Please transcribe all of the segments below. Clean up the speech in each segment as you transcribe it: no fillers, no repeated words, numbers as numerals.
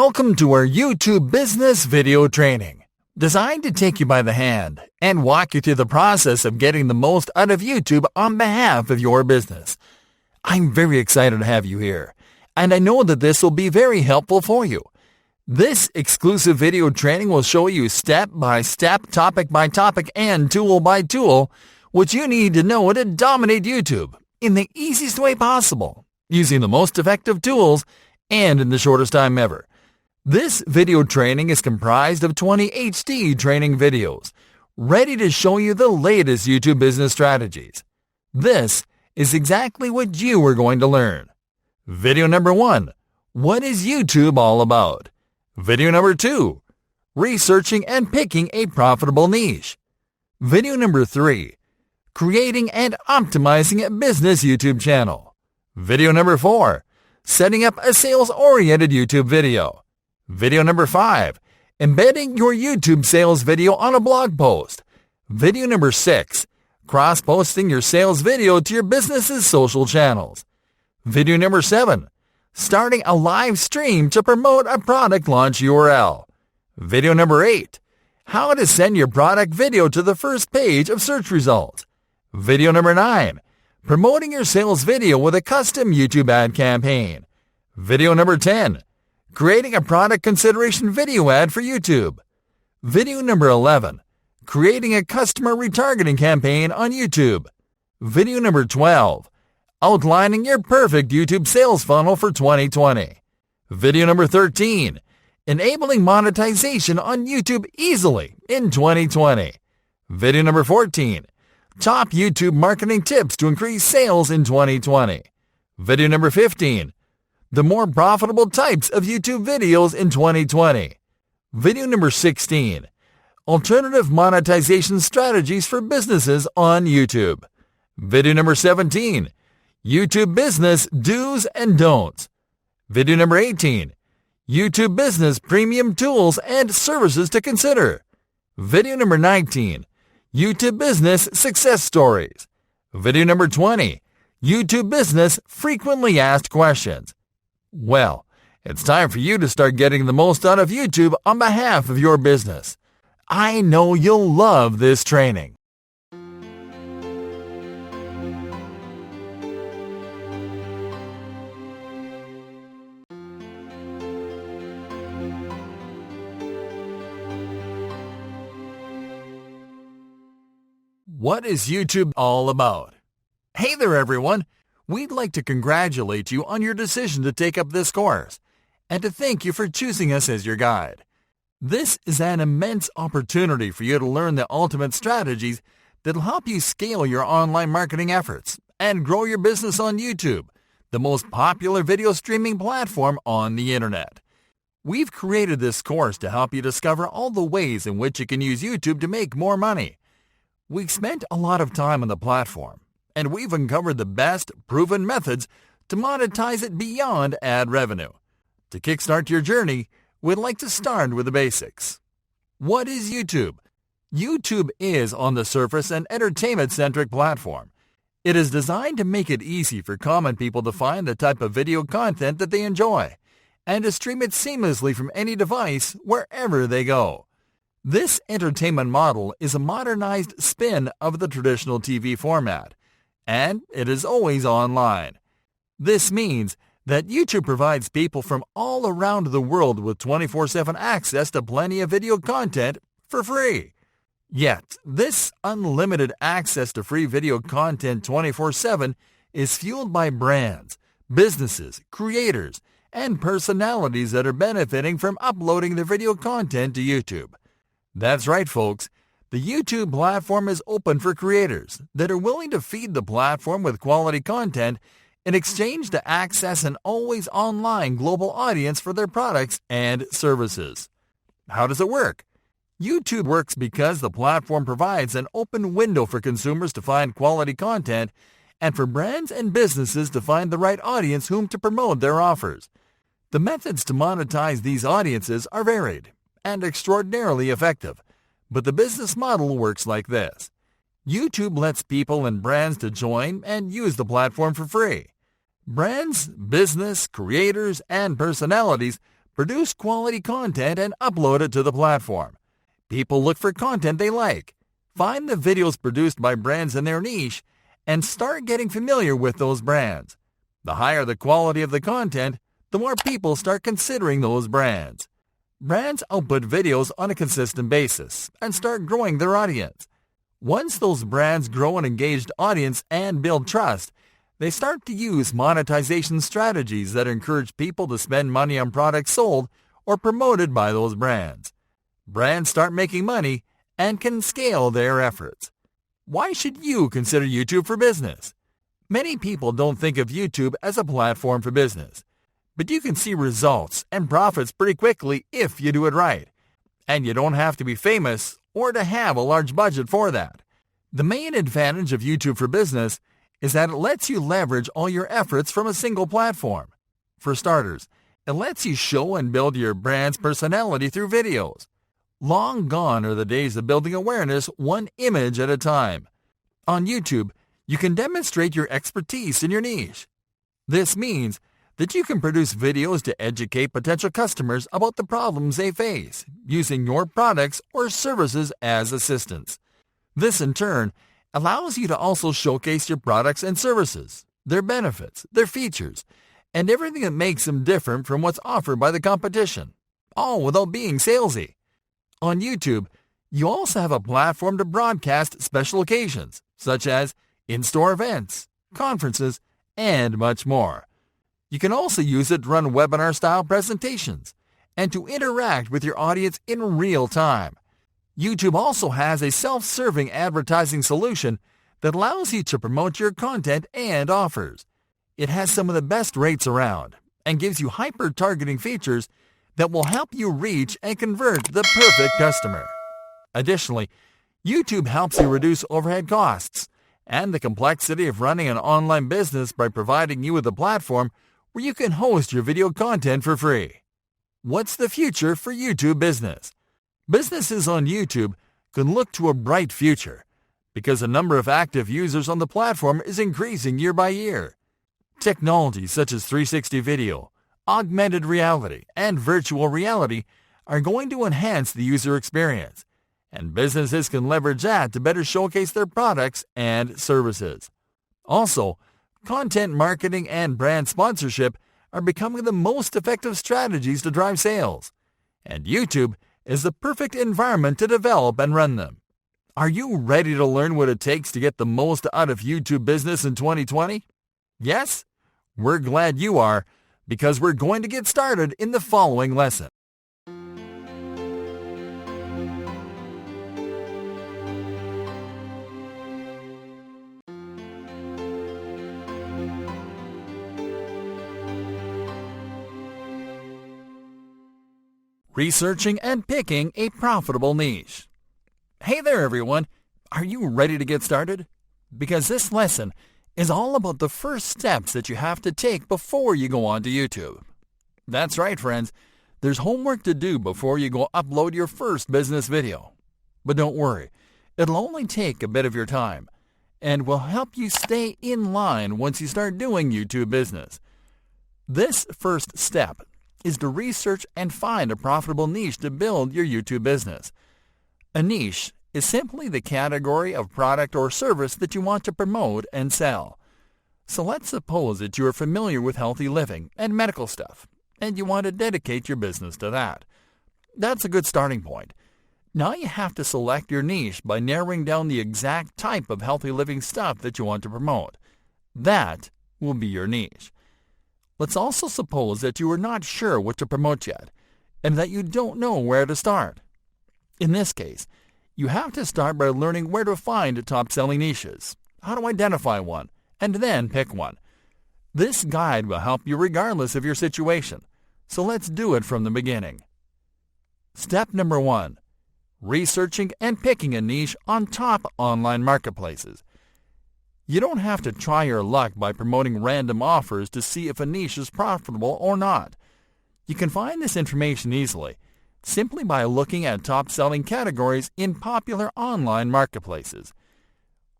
Welcome to our YouTube business video training, designed to take you by the hand and walk you through the process of getting the most out of YouTube on behalf of your business. I'm very excited to have you here, and I know that this will be very helpful for you. This exclusive video training will show you step by step, topic by topic, and tool by tool what you need to know to dominate YouTube in the easiest way possible, using the most effective tools and in the shortest time ever. This video training is comprised of 20 HD training videos, ready to show you the latest YouTube business strategies. This is exactly what you are going to learn. Video number 1, what is YouTube all about? Video number 2, researching and picking a profitable niche. Video number 3, creating and optimizing a business YouTube channel. Video number 4, setting up a sales-oriented YouTube video. Video number 5, embedding your YouTube sales video on a blog post. Video number 6, cross-posting your sales video to your business's social channels. Video number 7, starting a live stream to promote a product launch URL. Video number 8, how to send your product video to the first page of search results. Video number 9, promoting your sales video with a custom YouTube ad campaign. Video number 10, creating a product consideration video ad for YouTube. Video number 11, creating a customer retargeting campaign on YouTube. Video number 12, outlining your perfect YouTube sales funnel for 2020. Video number 13, enabling monetization on YouTube easily in 2020. Video number 14, top YouTube marketing tips to increase sales in 2020. Video number 15, the more profitable types of YouTube videos in 2020. Video number 16, alternative monetization strategies for businesses on YouTube. Video number 17, YouTube business do's and don'ts. Video number 18, YouTube business premium tools and services to consider. Video number 19, YouTube business success stories. Video number 20, YouTube business frequently asked questions. Well, it's time for you to start getting the most out of YouTube on behalf of your business. I know you'll love this training. What is YouTube all about? Hey there, everyone! We'd like to congratulate you on your decision to take up this course, and to thank you for choosing us as your guide. This is an immense opportunity for you to learn the ultimate strategies that'll help you scale your online marketing efforts and grow your business on YouTube, the most popular video streaming platform on the internet. We've created this course to help you discover all the ways in which you can use YouTube to make more money. We've spent a lot of time on the platform, and we've uncovered the best proven methods to monetize it beyond ad revenue. To kickstart your journey, we'd like to start with the basics. What is YouTube? YouTube is, on the surface, an entertainment-centric platform. It is designed to make it easy for common people to find the type of video content that they enjoy, and to stream it seamlessly from any device wherever they go. This entertainment model is a modernized spin of the traditional TV format, and it is always online. This means that YouTube provides people from all around the world with 24/7 access to plenty of video content for free. Yet, this unlimited access to free video content 24/7 is fueled by brands, businesses, creators, and personalities that are benefiting from uploading their video content to YouTube. That's right, folks. The YouTube platform is open for creators that are willing to feed the platform with quality content in exchange to access an always online global audience for their products and services. How does it work? YouTube works because the platform provides an open window for consumers to find quality content and for brands and businesses to find the right audience whom to promote their offers. The methods to monetize these audiences are varied and extraordinarily effective, but the business model works like this. YouTube lets people and brands to join and use the platform for free. Brands, business, creators, and personalities Produce quality content and upload it to the platform. People look for content they like. Find the videos produced by brands in their niche and start getting familiar with those brands. The higher the quality of the content, the more people start considering those brands. Brands output videos on a consistent basis and start growing their audience. Once those brands grow an engaged audience and build trust, they start to use monetization strategies that encourage people to spend money on products sold or promoted by those brands. Brands start making money and can scale their efforts. Why should you consider YouTube for business? Many people don't think of YouTube as a platform for business, but you can see results and profits pretty quickly if you do it right. And you don't have to be famous or to have a large budget for that. The main advantage of YouTube for business is that it lets you leverage all your efforts from a single platform. For starters, it lets you show and build your brand's personality through videos. Long gone are the days of building awareness one image at a time. On YouTube, you can demonstrate your expertise in your niche. This means that you can produce videos to educate potential customers about the problems they face, using your products or services as assistants. This, in turn, allows you to also showcase your products and services, their benefits, their features, and everything that makes them different from what's offered by the competition, all without being salesy. On YouTube, you also have a platform to broadcast special occasions, such as in-store events, conferences, and much more. You can also use it to run webinar-style presentations and to interact with your audience in real time. YouTube also has a self-serving advertising solution that allows you to promote your content and offers. It has some of the best rates around and gives you hyper-targeting features that will help you reach and convert the perfect customer. Additionally, YouTube helps you reduce overhead costs and the complexity of running an online business by providing you with a platform where you can host your video content for free. What's the future for YouTube business? Businesses on YouTube can look to a bright future because the number of active users on the platform is increasing year by year. Technologies such as 360 video, augmented reality, and virtual reality are going to enhance the user experience, and businesses can leverage that to better showcase their products and services. Also, content marketing and brand sponsorship are becoming the most effective strategies to drive sales, and YouTube is the perfect environment to develop and run them. Are you ready to learn what it takes to get the most out of YouTube business in 2020? Yes? We're glad you are, because we're going to get started in the following lesson. Researching and picking a profitable niche. Hey there everyone, are you ready to get started? Because this lesson is all about the first steps that you have to take before you go onto YouTube. That's right friends, there's homework to do before you go upload your first business video. But don't worry, it'll only take a bit of your time and will help you stay in line once you start doing YouTube business. This first step is to research and find a profitable niche to build your YouTube business. A niche is simply the category of product or service that you want to promote and sell. So let's suppose that you are familiar with healthy living and medical stuff, and you want to dedicate your business to that. That's a good starting point. Now you have to select your niche by narrowing down the exact type of healthy living stuff that you want to promote. That will be your niche. Let's also suppose that you are not sure what to promote yet, and that you don't know where to start. In this case, you have to start by learning where to find top-selling niches, how to identify one, and then pick one. This guide will help you regardless of your situation, so let's do it from the beginning. Step number 1. Researching and picking a niche on top online marketplaces. You don't have to try your luck by promoting random offers to see if a niche is profitable or not. You can find this information easily, simply by looking at top-selling categories in popular online marketplaces.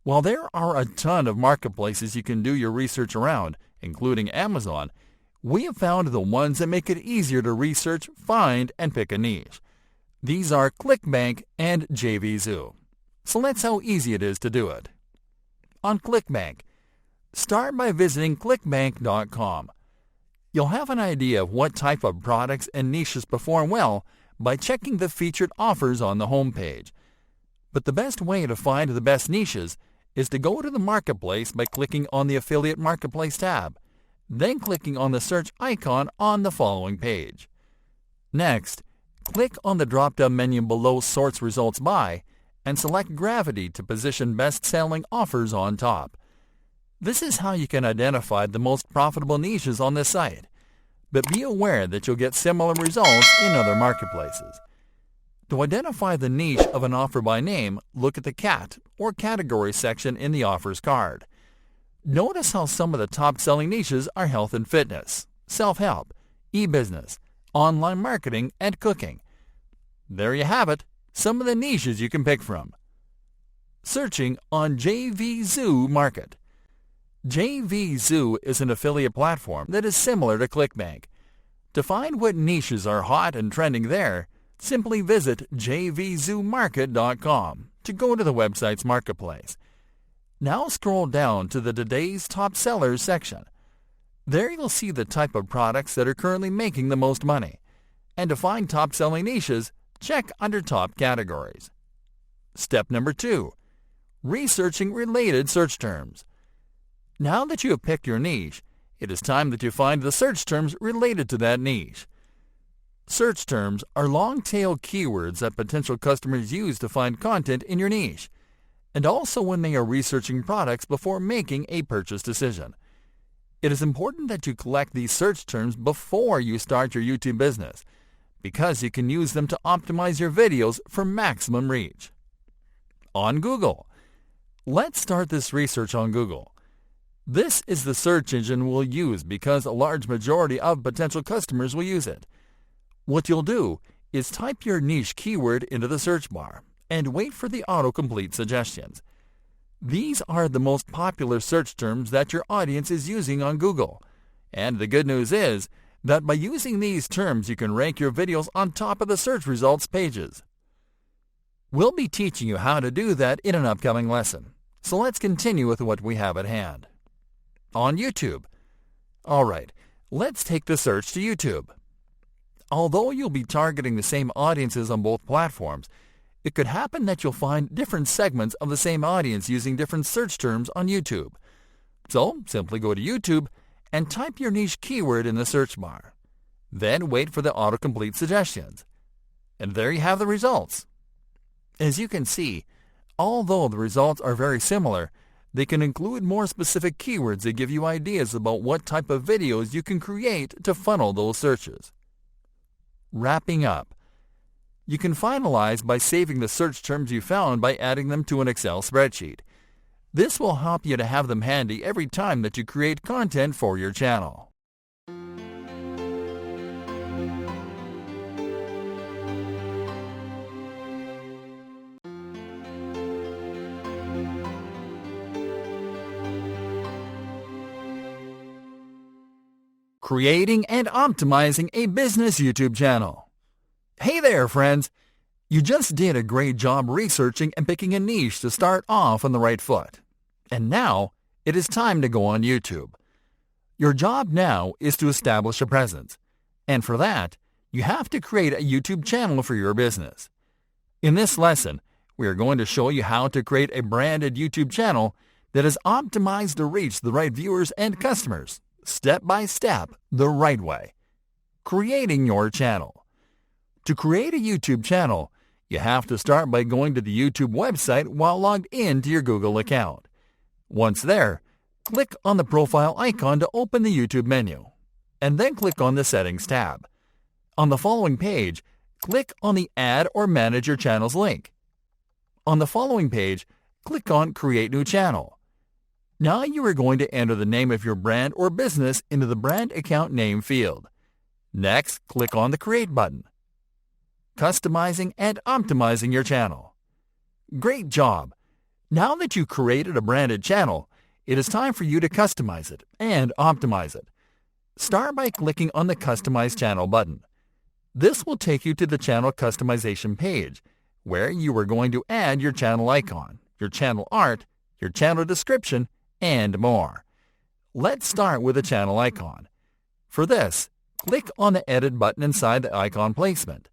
While there are a ton of marketplaces you can do your research around, including Amazon, We have found the ones that make it easier to research, find, and pick a niche. These are ClickBank and JVZoo. So let's see how easy it is to do it. On ClickBank, start by visiting clickbank.com. You'll have an idea of what type of products and niches perform well by checking the featured offers on the homepage. But the best way to find the best niches is to go to the Marketplace by clicking on the Affiliate Marketplace tab, then clicking on the search icon on the following page. Next, click on the drop-down menu below Sorts Results By and select Gravity to position best-selling offers on top. This is how you can identify the most profitable niches on this site, but be aware that you'll get similar results in other marketplaces. To identify the niche of an offer by name, look at the cat or category section in the offers card. Notice how some of the top-selling niches are health and fitness, self-help, e-business, online marketing, and cooking. There you have it, some of the niches you can pick from. Searching on JVZoo Market. JVZoo is an affiliate platform that is similar to ClickBank. To find what niches are hot and trending there, simply visit jvzoomarket.com to go to the website's marketplace. Now scroll down to the Today's Top Sellers section. There you'll see the type of products that are currently making the most money. And to find top-selling niches, check under Top Categories. Step number 2. Researching related search terms. Now that you have picked your niche, it is time that you find the search terms related to that niche. Search terms are long-tail keywords that potential customers use to find content in your niche, and also when they are researching products before making a purchase decision. It is important that you collect these search terms before you start your YouTube business, because you can use them to optimize your videos for maximum reach. On Google. Let's start this research on Google. This is the search engine we'll use because a large majority of potential customers will use it. What you'll do is type your niche keyword into the search bar and wait for the autocomplete suggestions. These are the most popular search terms that your audience is using on Google. And the good news is that by using these terms you can rank your videos on top of the search results pages. We'll be teaching you how to do that in an upcoming lesson. So let's continue with what we have at hand. On YouTube. Alright, let's take the search to YouTube. Although you'll be targeting the same audiences on both platforms, it could happen that you'll find different segments of the same audience using different search terms on YouTube. So, simply go to YouTube and type your niche keyword in the search bar. Then wait for the autocomplete suggestions. And there you have the results. As you can see, although the results are very similar, they can include more specific keywords that give you ideas about what type of videos you can create to funnel those searches. Wrapping up. You can finalize by saving the search terms you found by adding them to an Excel spreadsheet. This will help you to have them handy every time that you create content for your channel. Creating and optimizing a business YouTube channel. Hey there, friends! You just did a great job researching and picking a niche to start off on the right foot. And now, it is time to go on YouTube. Your job now is to establish a presence. And for that, you have to create a YouTube channel for your business. In this lesson, we are going to show you how to create a branded YouTube channel that is optimized to reach the right viewers and customers, step by step, the right way. Creating your channel. To create a YouTube channel, you have to start by going to the YouTube website while logged into your Google account. Once there, click on the profile icon to open the YouTube menu, and then click on the Settings tab. On the following page, click on the Add or Manage Your Channels link. On the following page, click on Create New Channel. Now you are going to enter the name of your brand or business into the Brand Account Name field. Next, click on the Create button. Customizing and optimizing your channel. Great job! Now that you created a branded channel, it is time for you to customize it and optimize it. Start by clicking on the Customize Channel button. This will take you to the channel customization page, where you are going to add your channel icon, your channel art, your channel description, and more. Let's start with the channel icon. For this, click on the Edit button inside the icon placement.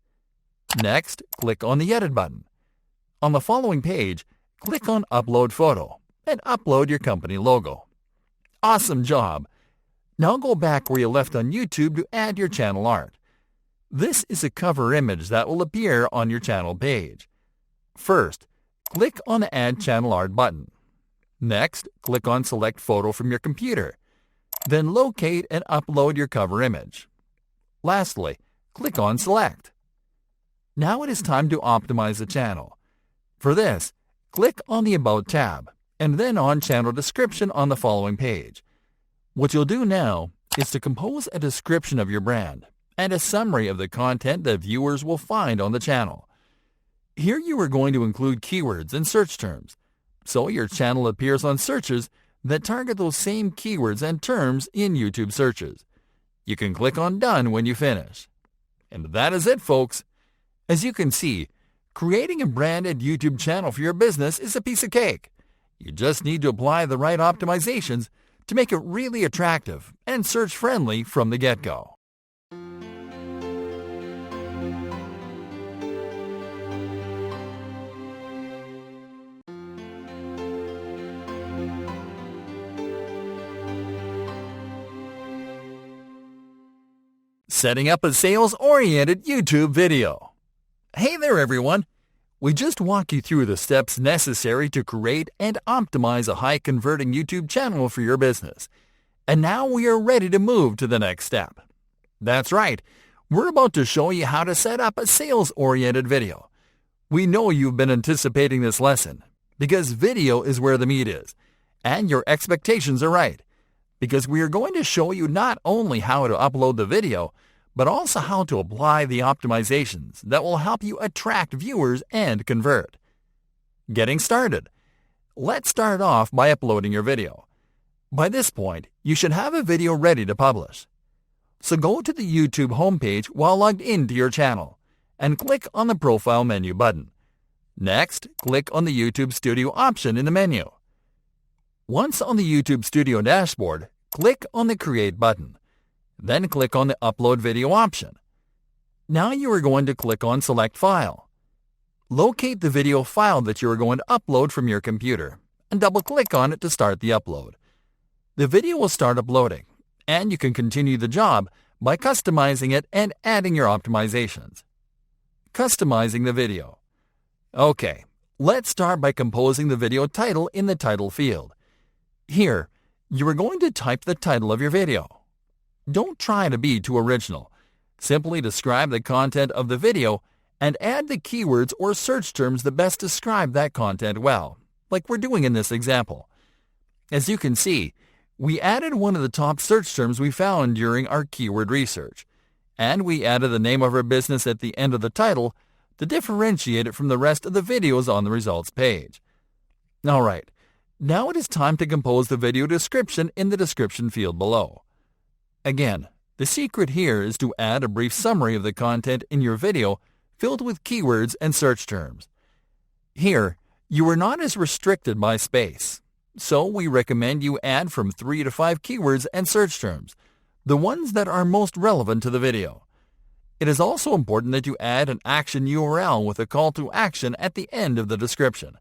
Next, click on the Edit button. On the following page, click on Upload Photo and upload your company logo. Awesome job! Now go back where you left on YouTube to add your channel art. This is a cover image that will appear on your channel page. First, click on the Add Channel Art button. Next, click on Select Photo from your computer. Then locate and upload your cover image. Lastly, click on Select. Now it is time to optimize the channel. For this, click on the About tab and then on Channel Description on the following page. What you'll do now is to compose a description of your brand and a summary of the content that viewers will find on the channel. Here you are going to include keywords and search terms, so your channel appears on searches that target those same keywords and terms in YouTube searches. You can click on Done when you finish. And that is it, folks. As you can see, creating a branded YouTube channel for your business is a piece of cake. You just need to apply the right optimizations to make it really attractive and search-friendly from the get-go. Setting up a sales-oriented YouTube video. Hey there, everyone! We just walked you through the steps necessary to create and optimize a high-converting YouTube channel for your business. And now we are ready to move to the next step. That's right, we're about to show you how to set up a sales-oriented video. We know you've been anticipating this lesson, because video is where the meat is, and your expectations are right, because we are going to show you not only how to upload the video, but also how to apply the optimizations that will help you attract viewers and convert. Getting started. Let's start off by uploading your video. By this point, you should have a video ready to publish. So go to the YouTube homepage while logged into your channel and click on the Profile menu button. Next, click on the YouTube Studio option in the menu. Once on the YouTube Studio dashboard, click on the Create button. Then click on the Upload Video option. Now you are going to click on Select File. Locate the video file that you are going to upload from your computer and double-click on it to start the upload. The video will start uploading, and you can continue the job by customizing it and adding your optimizations. Customizing the video. Okay, let's start by composing the video title in the title field. Here, you are going to type the title of your video. Don't try to be too original. Simply describe the content of the video and add the keywords or search terms that best describe that content well, like we're doing in this example. As you can see, we added one of the top search terms we found during our keyword research, and we added the name of our business at the end of the title to differentiate it from the rest of the videos on the results page. Alright, now it is time to compose the video description in the description field below. Again, the secret here is to add a brief summary of the content in your video filled with keywords and search terms. Here, you are not as restricted by space, so we recommend you add from 3 to 5 keywords and search terms, the ones that are most relevant to the video. It is also important that you add an action URL with a call to action at the end of the description.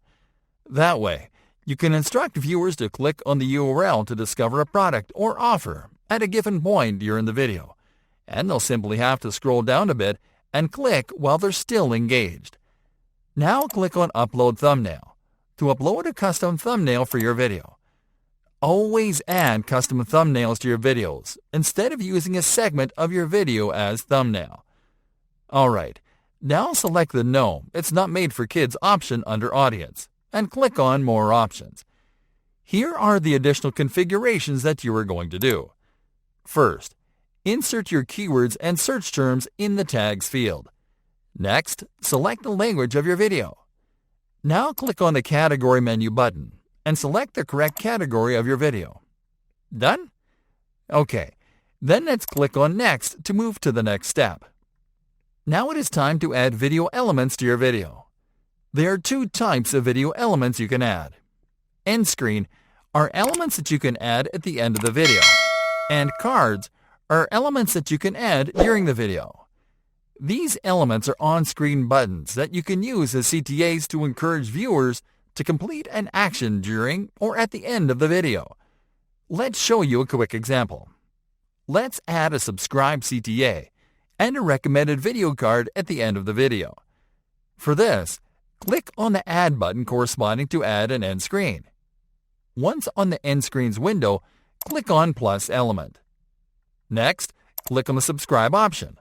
That way, you can instruct viewers to click on the URL to discover a product or offer at a given point during the video, and they'll simply have to scroll down a bit and click while they're still engaged. Now click on Upload Thumbnail to upload a custom thumbnail for your video. Always add custom thumbnails to your videos instead of using a segment of your video as thumbnail. Alright, now select the No, It's Not Made for Kids option under Audience and click on More Options. Here are the additional configurations that you are going to do. First, insert your keywords and search terms in the Tags field. Next, select the language of your video. Now click on the Category menu button and select the correct category of your video. Done? Okay, Then let's click on Next to move to the next step. Now it is time to add video elements to your video. There are two types of video elements you can add. End screen are elements that you can add at the end of the video, and cards are elements that you can add during the video. These elements are on-screen buttons that you can use as CTAs to encourage viewers to complete an action during or at the end of the video. Let's show you a quick example. Let's add a subscribe CTA and a recommended video card at the end of the video. For this, click on the Add button corresponding to add an end screen. Once on the end screen's window, click on Plus element. Next, click on the Subscribe option.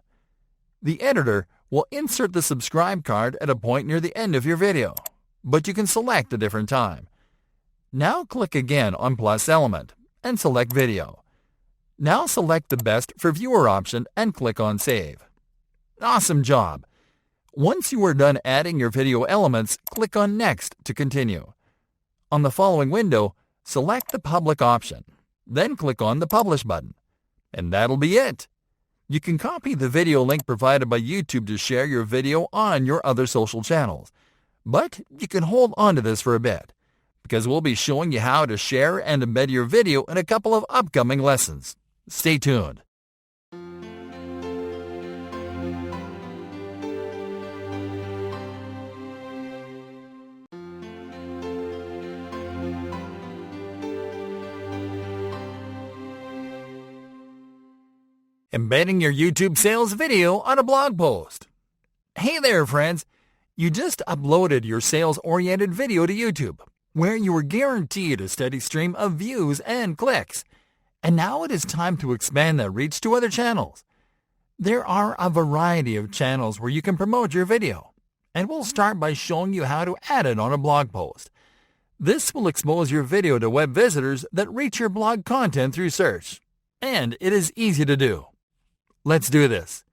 The editor will insert the subscribe card at a point near the end of your video, but you can select a different time. Now click again on Plus element and select Video. Now select the Best for Viewer option and click on Save. Awesome job! Once you are done adding your video elements, click on Next to continue. On the following window, select the Public option, then click on the Publish button. And that'll be it! You can copy the video link provided by YouTube to share your video on your other social channels. But you can hold on to this for a bit, because we'll be showing you how to share and embed your video in a couple of upcoming lessons. Stay tuned. Embedding your YouTube sales video on a blog post. Hey there, friends! You just uploaded your sales-oriented video to YouTube, where you were guaranteed a steady stream of views and clicks. And now it is time to expand that reach to other channels. There are a variety of channels where you can promote your video, and we'll start by showing you how to add it on a blog post. This will expose your video to web visitors that reach your blog content through search, and it is easy to do. Let's do this.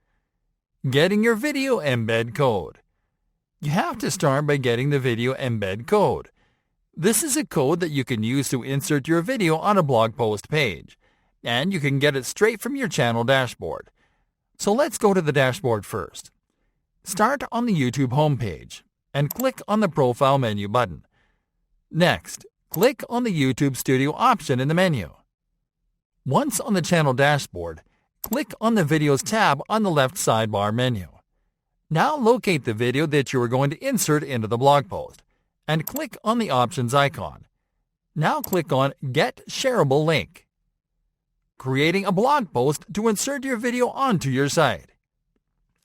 Getting your video embed code. You have to start by getting the video embed code. This is a code that you can use to insert your video on a blog post page, and you can get it straight from your channel dashboard. So let's go to the dashboard first. Start on the YouTube homepage and click on the Profile menu button. Next, click on the YouTube Studio option in the menu. Once on the channel dashboard, click on the Videos tab on the left sidebar menu. Now locate the video that you are going to insert into the blog post and click on the Options icon. Now click on Get Shareable Link. Creating a blog post to insert your video onto your site.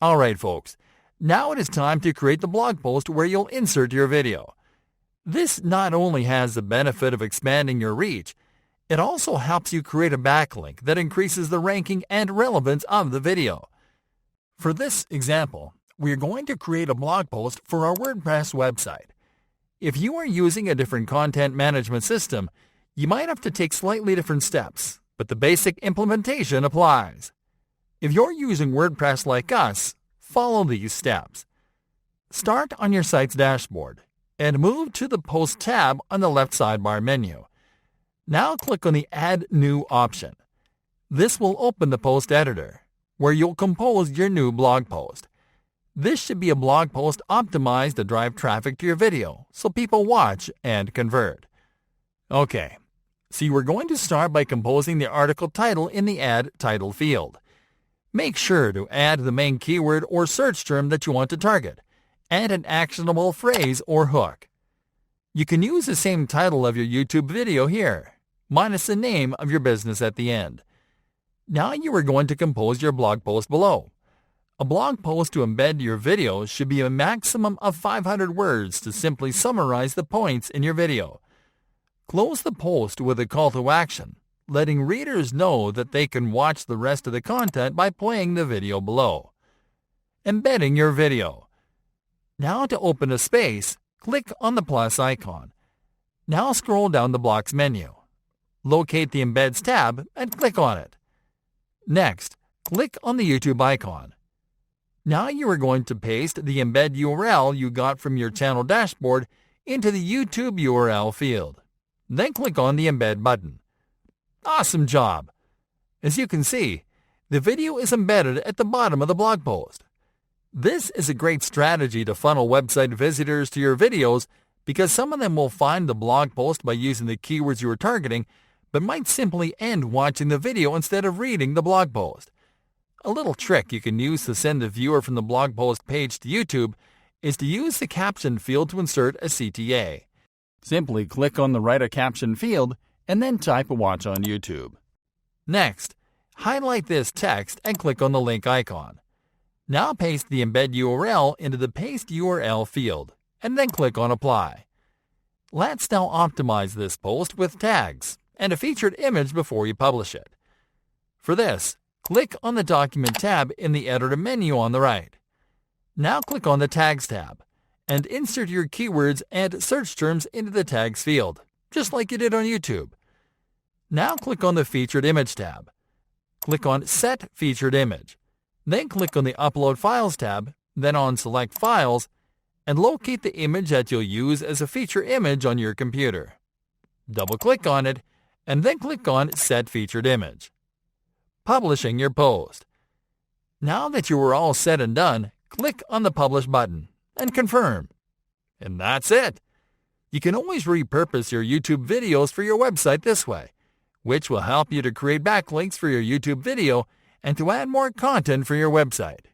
Alright folks, now it is time to create the blog post where you'll insert your video. This not only has the benefit of expanding your reach, it also helps you create a backlink that increases the ranking and relevance of the video. For this example, we are going to create a blog post for our WordPress website. If you are using a different content management system, you might have to take slightly different steps, but the basic implementation applies. If you're using WordPress like us, follow these steps. Start on your site's dashboard and move to the Post tab on the left sidebar menu. Now click on the Add New option. This will open the post editor, where you'll compose your new blog post. This should be a blog post optimized to drive traffic to your video, so people watch and convert. Okay, so you are going to start by composing the article title in the Add Title field. Make sure to add the main keyword or search term that you want to target, and an actionable phrase or hook. You can use the same title of your YouTube video here, minus the name of your business at the end. Now you are going to compose your blog post below. A blog post to embed your video should be a maximum of 500 words to simply summarize the points in your video. Close the post with a call to action, letting readers know that they can watch the rest of the content by playing the video below. Embedding your video. Now to open a space, click on the plus icon. Now scroll down the blocks menu. Locate the Embeds tab and click on it. Next, click on the YouTube icon. Now you are going to paste the embed URL you got from your channel dashboard into the YouTube URL field. Then click on the Embed button. Awesome job! As you can see, the video is embedded at the bottom of the blog post. This is a great strategy to funnel website visitors to your videos because some of them will find the blog post by using the keywords you are targeting, but might simply end watching the video instead of reading the blog post. A little trick you can use to send the viewer from the blog post page to YouTube is to use the caption field to insert a CTA. Simply click on the Write a Caption field and then type Watch on YouTube. Next, highlight this text and click on the link icon. Now paste the embed URL into the Paste URL field and then click on Apply. Let's now optimize this post with tags and a featured image before you publish it. For this, click on the Document tab in the Editor menu on the right. Now click on the Tags tab and insert your keywords and search terms into the Tags field, just like you did on YouTube. Now click on the Featured Image tab. Click on Set Featured Image. Then click on the Upload Files tab, then on Select Files, and locate the image that you'll use as a feature image on your computer. Double-click on it, and then click on Set Featured Image. Publishing your post. Now that you are all set and done, click on the Publish button and confirm. And that's it. You can always repurpose your YouTube videos for your website this way, which will help you to create backlinks for your YouTube video and to add more content for your website.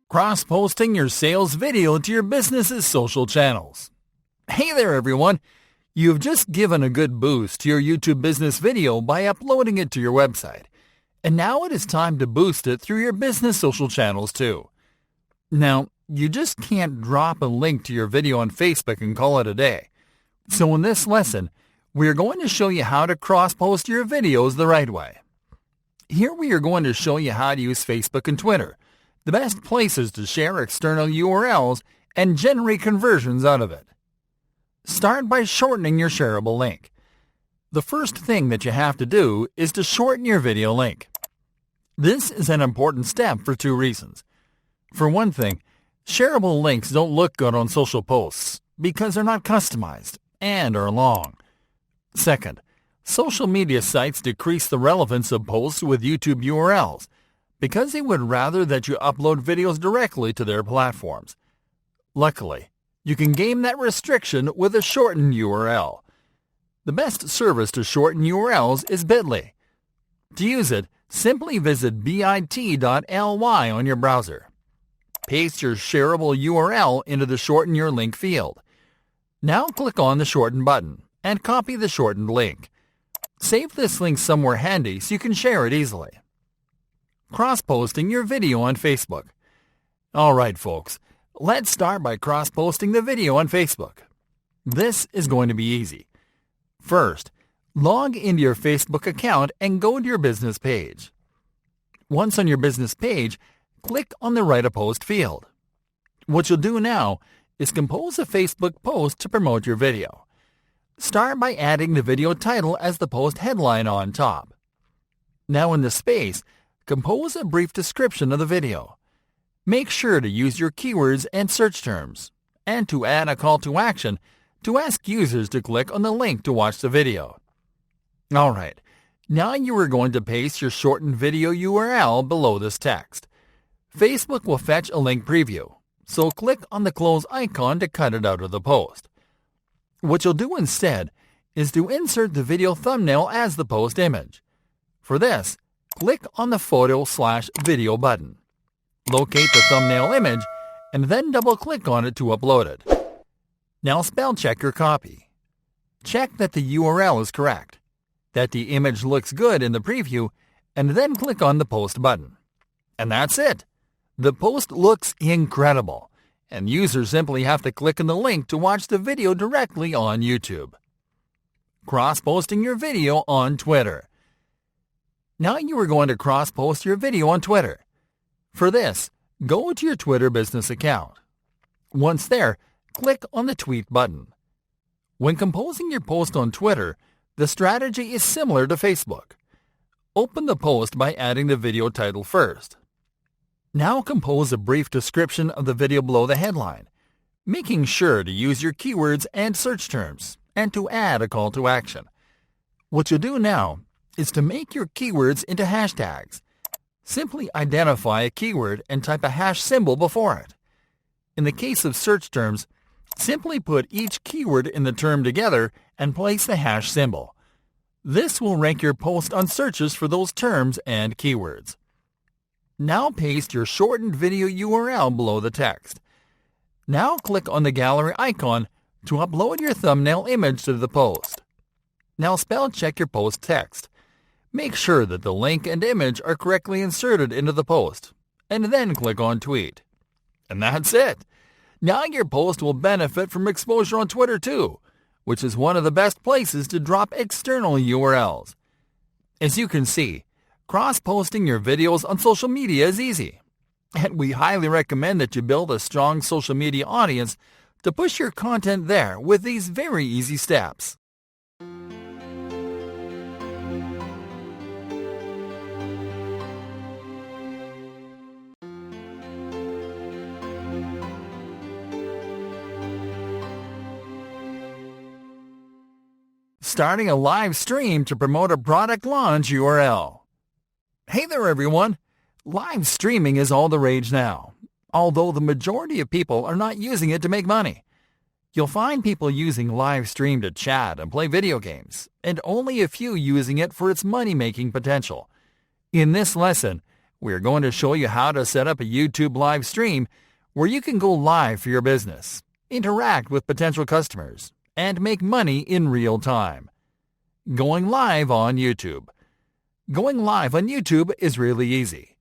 Cross-posting your sales video to your business's social channels. Hey there everyone! You've just given a good boost to your YouTube business video by uploading it to your website. And now it is time to boost it through your business social channels too. Now, you just can't drop a link to your video on Facebook and call it a day. So in this lesson, we are going to show you how to cross-post your videos the right way. Here we are going to show you how to use Facebook and Twitter, the best places to share external URLs and generate conversions out of it. Start by shortening your shareable link. The first thing that you have to do is to shorten your video link. This is an important step for two reasons. For one thing, shareable links don't look good on social posts because they're not customized and are long. Second, social media sites decrease the relevance of posts with YouTube URLs because they would rather that you upload videos directly to their platforms. Luckily, you can game that restriction with a shortened URL. The best service to shorten URLs is Bitly. To use it, simply visit bit.ly on your browser. Paste your shareable URL into the Shorten Your Link field. Now click on the Shorten button and copy the shortened link. Save this link somewhere handy so you can share it easily. Cross-posting your video on Facebook. Alright folks, let's start by cross-posting the video on Facebook. This is going to be easy. First, log into your Facebook account and go to your business page. Once on your business page, click on the Write a Post field. What you'll do now is compose a Facebook post to promote your video. Start by adding the video title as the post headline on top. Now in the space, compose a brief description of the video. Make sure to use your keywords and search terms, and to add a call to action to ask users to click on the link to watch the video. Alright, now you are going to paste your shortened video URL below this text. Facebook will fetch a link preview, so click on the close icon to cut it out of the post. What you'll do instead is to insert the video thumbnail as the post image. For this, click on the Photo/Video button. Locate the thumbnail image and then double-click on it to upload it. Now spell check your copy. Check that the URL is correct, that the image looks good in the preview, and then click on the Post button. And that's it! The post looks incredible, and users simply have to click on the link to watch the video directly on YouTube. Cross-posting your video on Twitter. Now you are going to cross-post your video on Twitter. For this, go to your Twitter business account. Once there, click on the Tweet button. When composing your post on Twitter, the strategy is similar to Facebook. Open the post by adding the video title first. Now compose a brief description of the video below the headline, making sure to use your keywords and search terms, and to add a call to action. What you'll do now is to make your keywords into hashtags. Simply identify a keyword and type a hash symbol before it. In the case of search terms, simply put each keyword in the term together and place the hash symbol. This will rank your post on searches for those terms and keywords. Now paste your shortened video URL below the text. Now click on the gallery icon to upload your thumbnail image to the post. Now spell check your post text. Make sure that the link and image are correctly inserted into the post, and then click on Tweet. And that's it. Now your post will benefit from exposure on Twitter too, which is one of the best places to drop external URLs. As you can see, cross-posting your videos on social media is easy, and we highly recommend that you build a strong social media audience to push your content there with these very easy steps. Starting a live stream to promote a product launch URL. Hey there everyone! Live streaming is all the rage now, although the majority of people are not using it to make money. You'll find people using live stream to chat and play video games, and only a few using it for its money-making potential. In this lesson, we're going to show you how to set up a YouTube live stream where you can go live for your business, interact with potential customers, and make money in real time. Going live on YouTube. Going live on YouTube is really easy.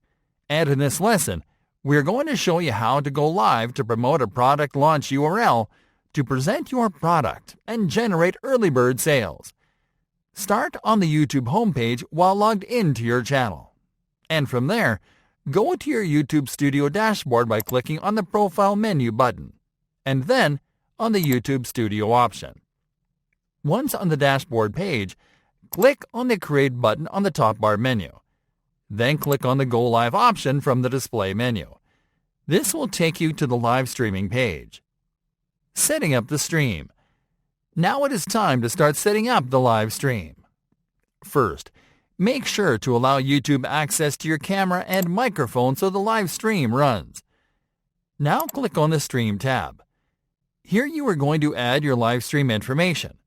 And in this lesson, we're going to show you how to go live to promote a product launch URL to present your product and generate early bird sales. Start on the YouTube homepage while logged into your channel. And from there, go to your YouTube Studio dashboard by clicking on the Profile menu button, and then on the YouTube Studio option. Once on the dashboard page, click on the Create button on the top bar menu. Then click on the Go Live option from the display menu. This will take you to the live streaming page. Setting up the stream. Now it is time to start setting up the live stream. First, make sure to allow YouTube access to your camera and microphone so the live stream runs. Now click on the Stream tab. Here you are going to add your live stream information.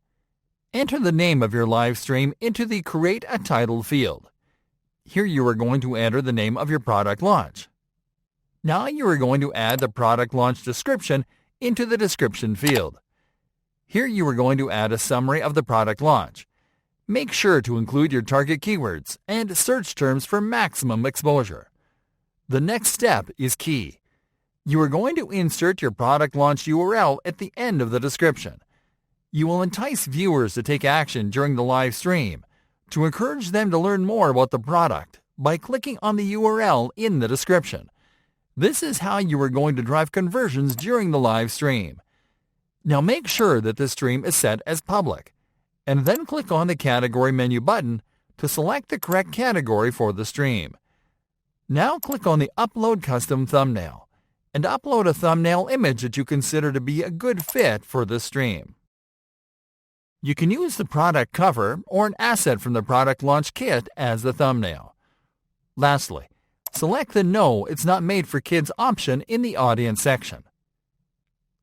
Enter the name of your live stream into the Create a Title field. Here you are going to enter the name of your product launch. Now you are going to add the product launch description into the Description field. Here you are going to add a summary of the product launch. Make sure to include your target keywords and search terms for maximum exposure. The next step is key. You are going to insert your product launch URL at the end of the description. You will entice viewers to take action during the live stream to encourage them to learn more about the product by clicking on the URL in the description. This is how you are going to drive conversions during the live stream. Now make sure that the stream is set as public, and then click on the Category menu button to select the correct category for the stream. Now click on the Upload Custom Thumbnail and upload a thumbnail image that you consider to be a good fit for the stream. You can use the product cover or an asset from the product launch kit as the thumbnail. Lastly, select the No, It's Not Made for Kids option in the Audience section.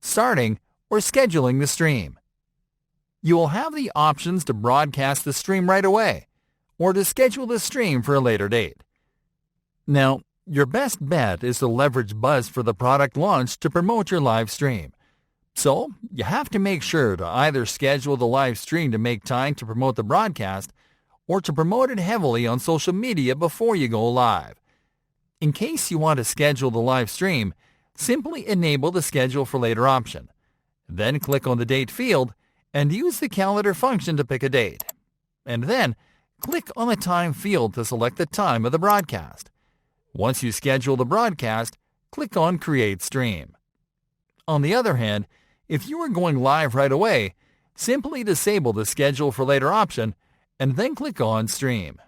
Starting or scheduling the stream. You will have the options to broadcast the stream right away or to schedule the stream for a later date. Now, your best bet is to leverage buzz for the product launch to promote your live stream. So, you have to make sure to either schedule the live stream to make time to promote the broadcast or to promote it heavily on social media before you go live. In case you want to schedule the live stream, simply enable the Schedule for Later option. Then click on the Date field and use the Calendar function to pick a date. And then, click on the Time field to select the time of the broadcast. Once you schedule the broadcast, click on Create Stream. On the other hand, if you are going live right away, simply disable the Schedule for Later option and then click on Stream.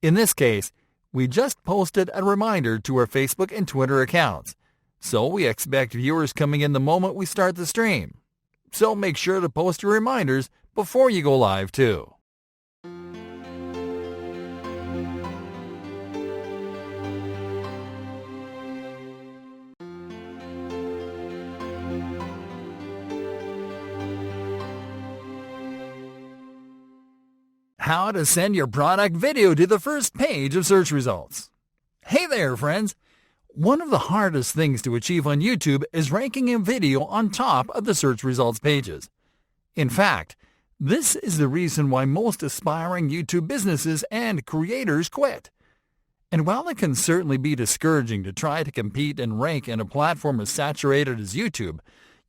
In this case, we just posted a reminder to our Facebook and Twitter accounts, so we expect viewers coming in the moment we start the stream. So make sure to post your reminders before you go live too. How to send your product video to the first page of search results. Hey there, friends! One of the hardest things to achieve on YouTube is ranking a video on top of the search results pages. In fact, this is the reason why most aspiring YouTube businesses and creators quit. And while it can certainly be discouraging to try to compete and rank in a platform as saturated as YouTube,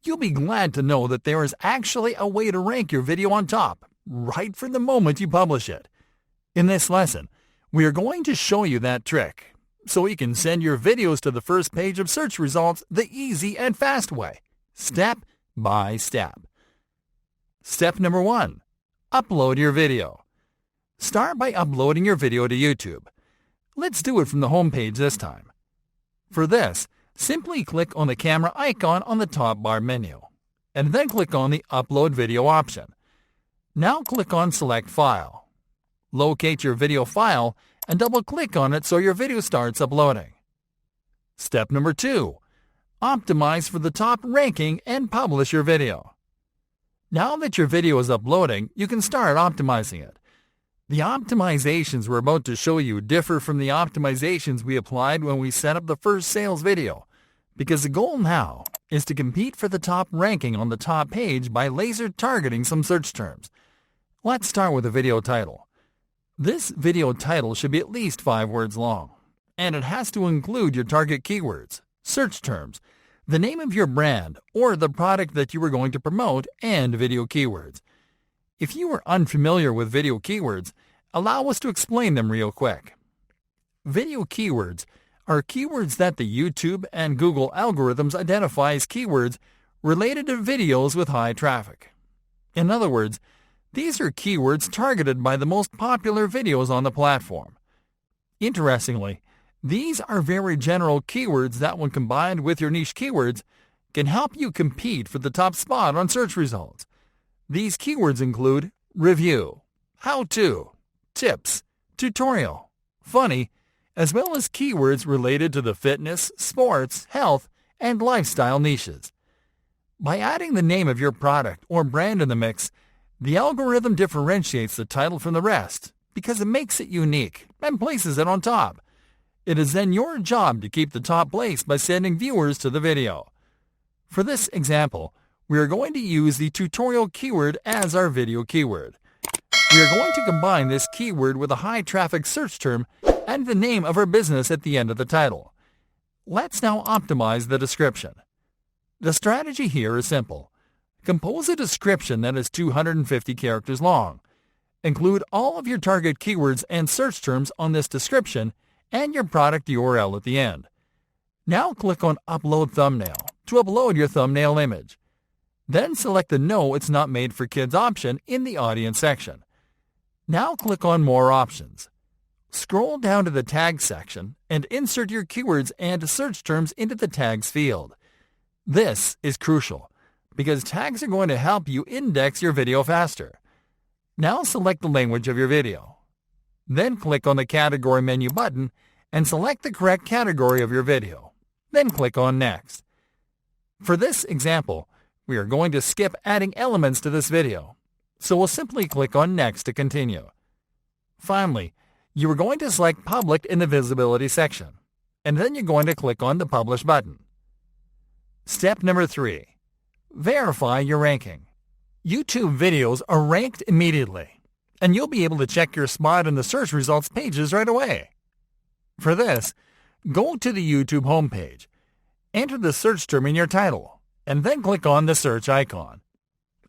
you'll be glad to know that there is actually a way to rank your video on top right from the moment you publish it. In this lesson, we are going to show you that trick, so you can send your videos to the first page of search results the easy and fast way, step by step. Step number 1. Upload your video. Start by uploading your video to YouTube. Let's do it from the home page this time. For this, simply click on the camera icon on the top bar menu, and then click on the Upload Video option. Now click on Select File. Locate your video file and double-click on it so your video starts uploading. Step number 2. Optimize for the top ranking and publish your video. Now that your video is uploading, you can start optimizing it. The optimizations we're about to show you differ from the optimizations we applied when we set up the first sales video, because the goal now is to compete for the top ranking on the top page by laser targeting some search terms. Let's start with the video title. This video title should be at least 5 words long, and it has to include your target keywords, search terms, the name of your brand or the product that you are going to promote, and video keywords. If you are unfamiliar with video keywords, allow us to explain them real quick. Video keywords are keywords that the YouTube and Google algorithms identify as keywords related to videos with high traffic. In other words, these are keywords targeted by the most popular videos on the platform. Interestingly, these are very general keywords that, when combined with your niche keywords, can help you compete for the top spot on search results. These keywords include review, how-to, tips, tutorial, funny, as well as keywords related to the fitness, sports, health, and lifestyle niches. By adding the name of your product or brand in the mix, the algorithm differentiates the title from the rest because it makes it unique and places it on top. It is then your job to keep the top place by sending viewers to the video. For this example, we are going to use the tutorial keyword as our video keyword. We are going to combine this keyword with a high-traffic search term and the name of our business at the end of the title. Let's now optimize the description. The strategy here is simple. Compose a description that is 250 characters long. Include all of your target keywords and search terms on this description and your product URL at the end. Now click on Upload Thumbnail to upload your thumbnail image. Then select the No It's Not Made for Kids option in the Audience section. Now click on More Options. Scroll down to the Tags section and insert your keywords and search terms into the Tags field. This is crucial, because tags are going to help you index your video faster. Now select the language of your video. Then click on the Category menu button and select the correct category of your video. Then click on Next. For this example, we are going to skip adding elements to this video, so we'll simply click on Next to continue. Finally, you are going to select Public in the Visibility section, and then you're going to click on the Publish button. Step number 3. Verify your ranking. YouTube videos are ranked immediately, and you'll be able to check your spot in the search results pages right away. For this, go to the YouTube homepage, enter the search term in your title, and then click on the search icon.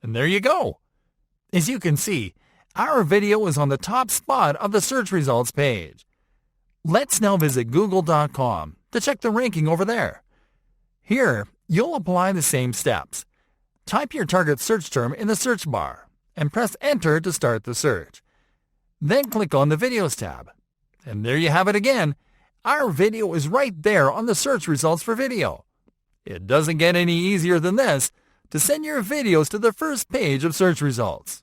And there you go! As you can see, our video is on the top spot of the search results page. Let's now visit google.com to check the ranking over there. Here, you'll apply the same steps. Type your target search term in the search bar and press Enter to start the search. Then click on the Videos tab. And there you have it again. Our video is right there on the search results for video. It doesn't get any easier than this to send your videos to the first page of search results.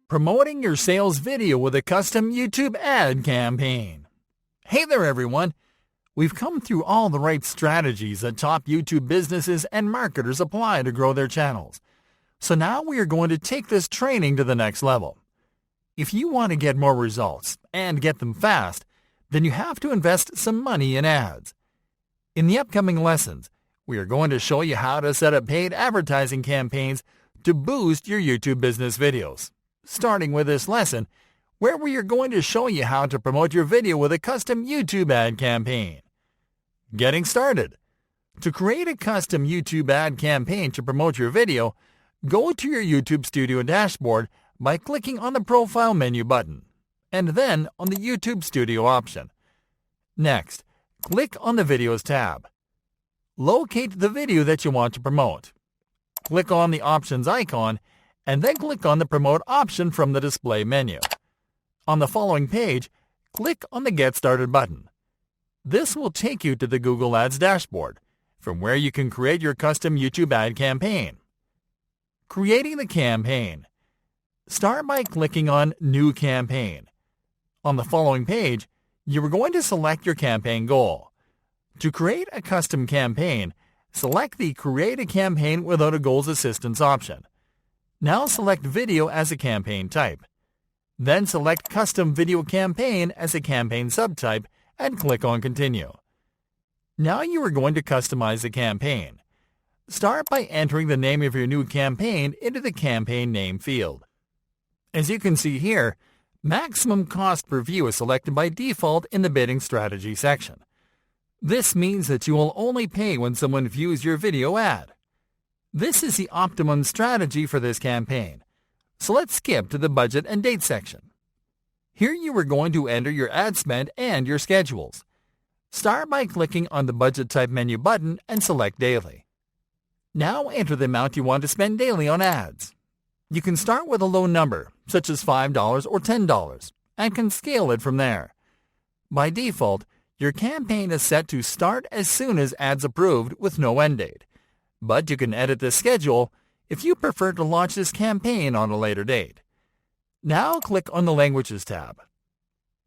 Promoting your sales video with a custom YouTube ad campaign. Hey there everyone! We've come through all the right strategies that top YouTube businesses and marketers apply to grow their channels. So now we are going to take this training to the next level. If you want to get more results and get them fast, then you have to invest some money in ads. In the upcoming lessons, we are going to show you how to set up paid advertising campaigns to boost your YouTube business videos. Starting with this lesson, where we are going to show you how to promote your video with a custom YouTube ad campaign. Getting started. To create a custom YouTube ad campaign to promote your video, go to your YouTube Studio dashboard by clicking on the Profile menu button, and then on the YouTube Studio option. Next, click on the Videos tab. Locate the video that you want to promote. Click on the Options icon, and then click on the Promote option from the display menu. On the following page, click on the Get Started button. This will take you to the Google Ads dashboard, from where you can create your custom YouTube ad campaign. Creating the campaign. Start by clicking on New Campaign. On the following page, you are going to select your campaign goal. To create a custom campaign, select the Create a Campaign Without a Goals Assistance option. Now select Video as a campaign type. Then select Custom Video Campaign as a campaign subtype and click on Continue. Now you are going to customize the campaign. Start by entering the name of your new campaign into the campaign name field. As you can see here, maximum cost per view is selected by default in the bidding strategy section. This means that you will only pay when someone views your video ad. This is the optimum strategy for this campaign. So let's skip to the budget and date section. Here you are going to enter your ad spend and your schedules. Start by clicking on the Budget Type menu button and select Daily. Now enter the amount you want to spend daily on ads. You can start with a low number, such as $5 or $10, and can scale it from there. By default, your campaign is set to start as soon as ads approved with no end date. But you can edit this schedule if you prefer to launch this campaign on a later date. Now click on the Languages tab.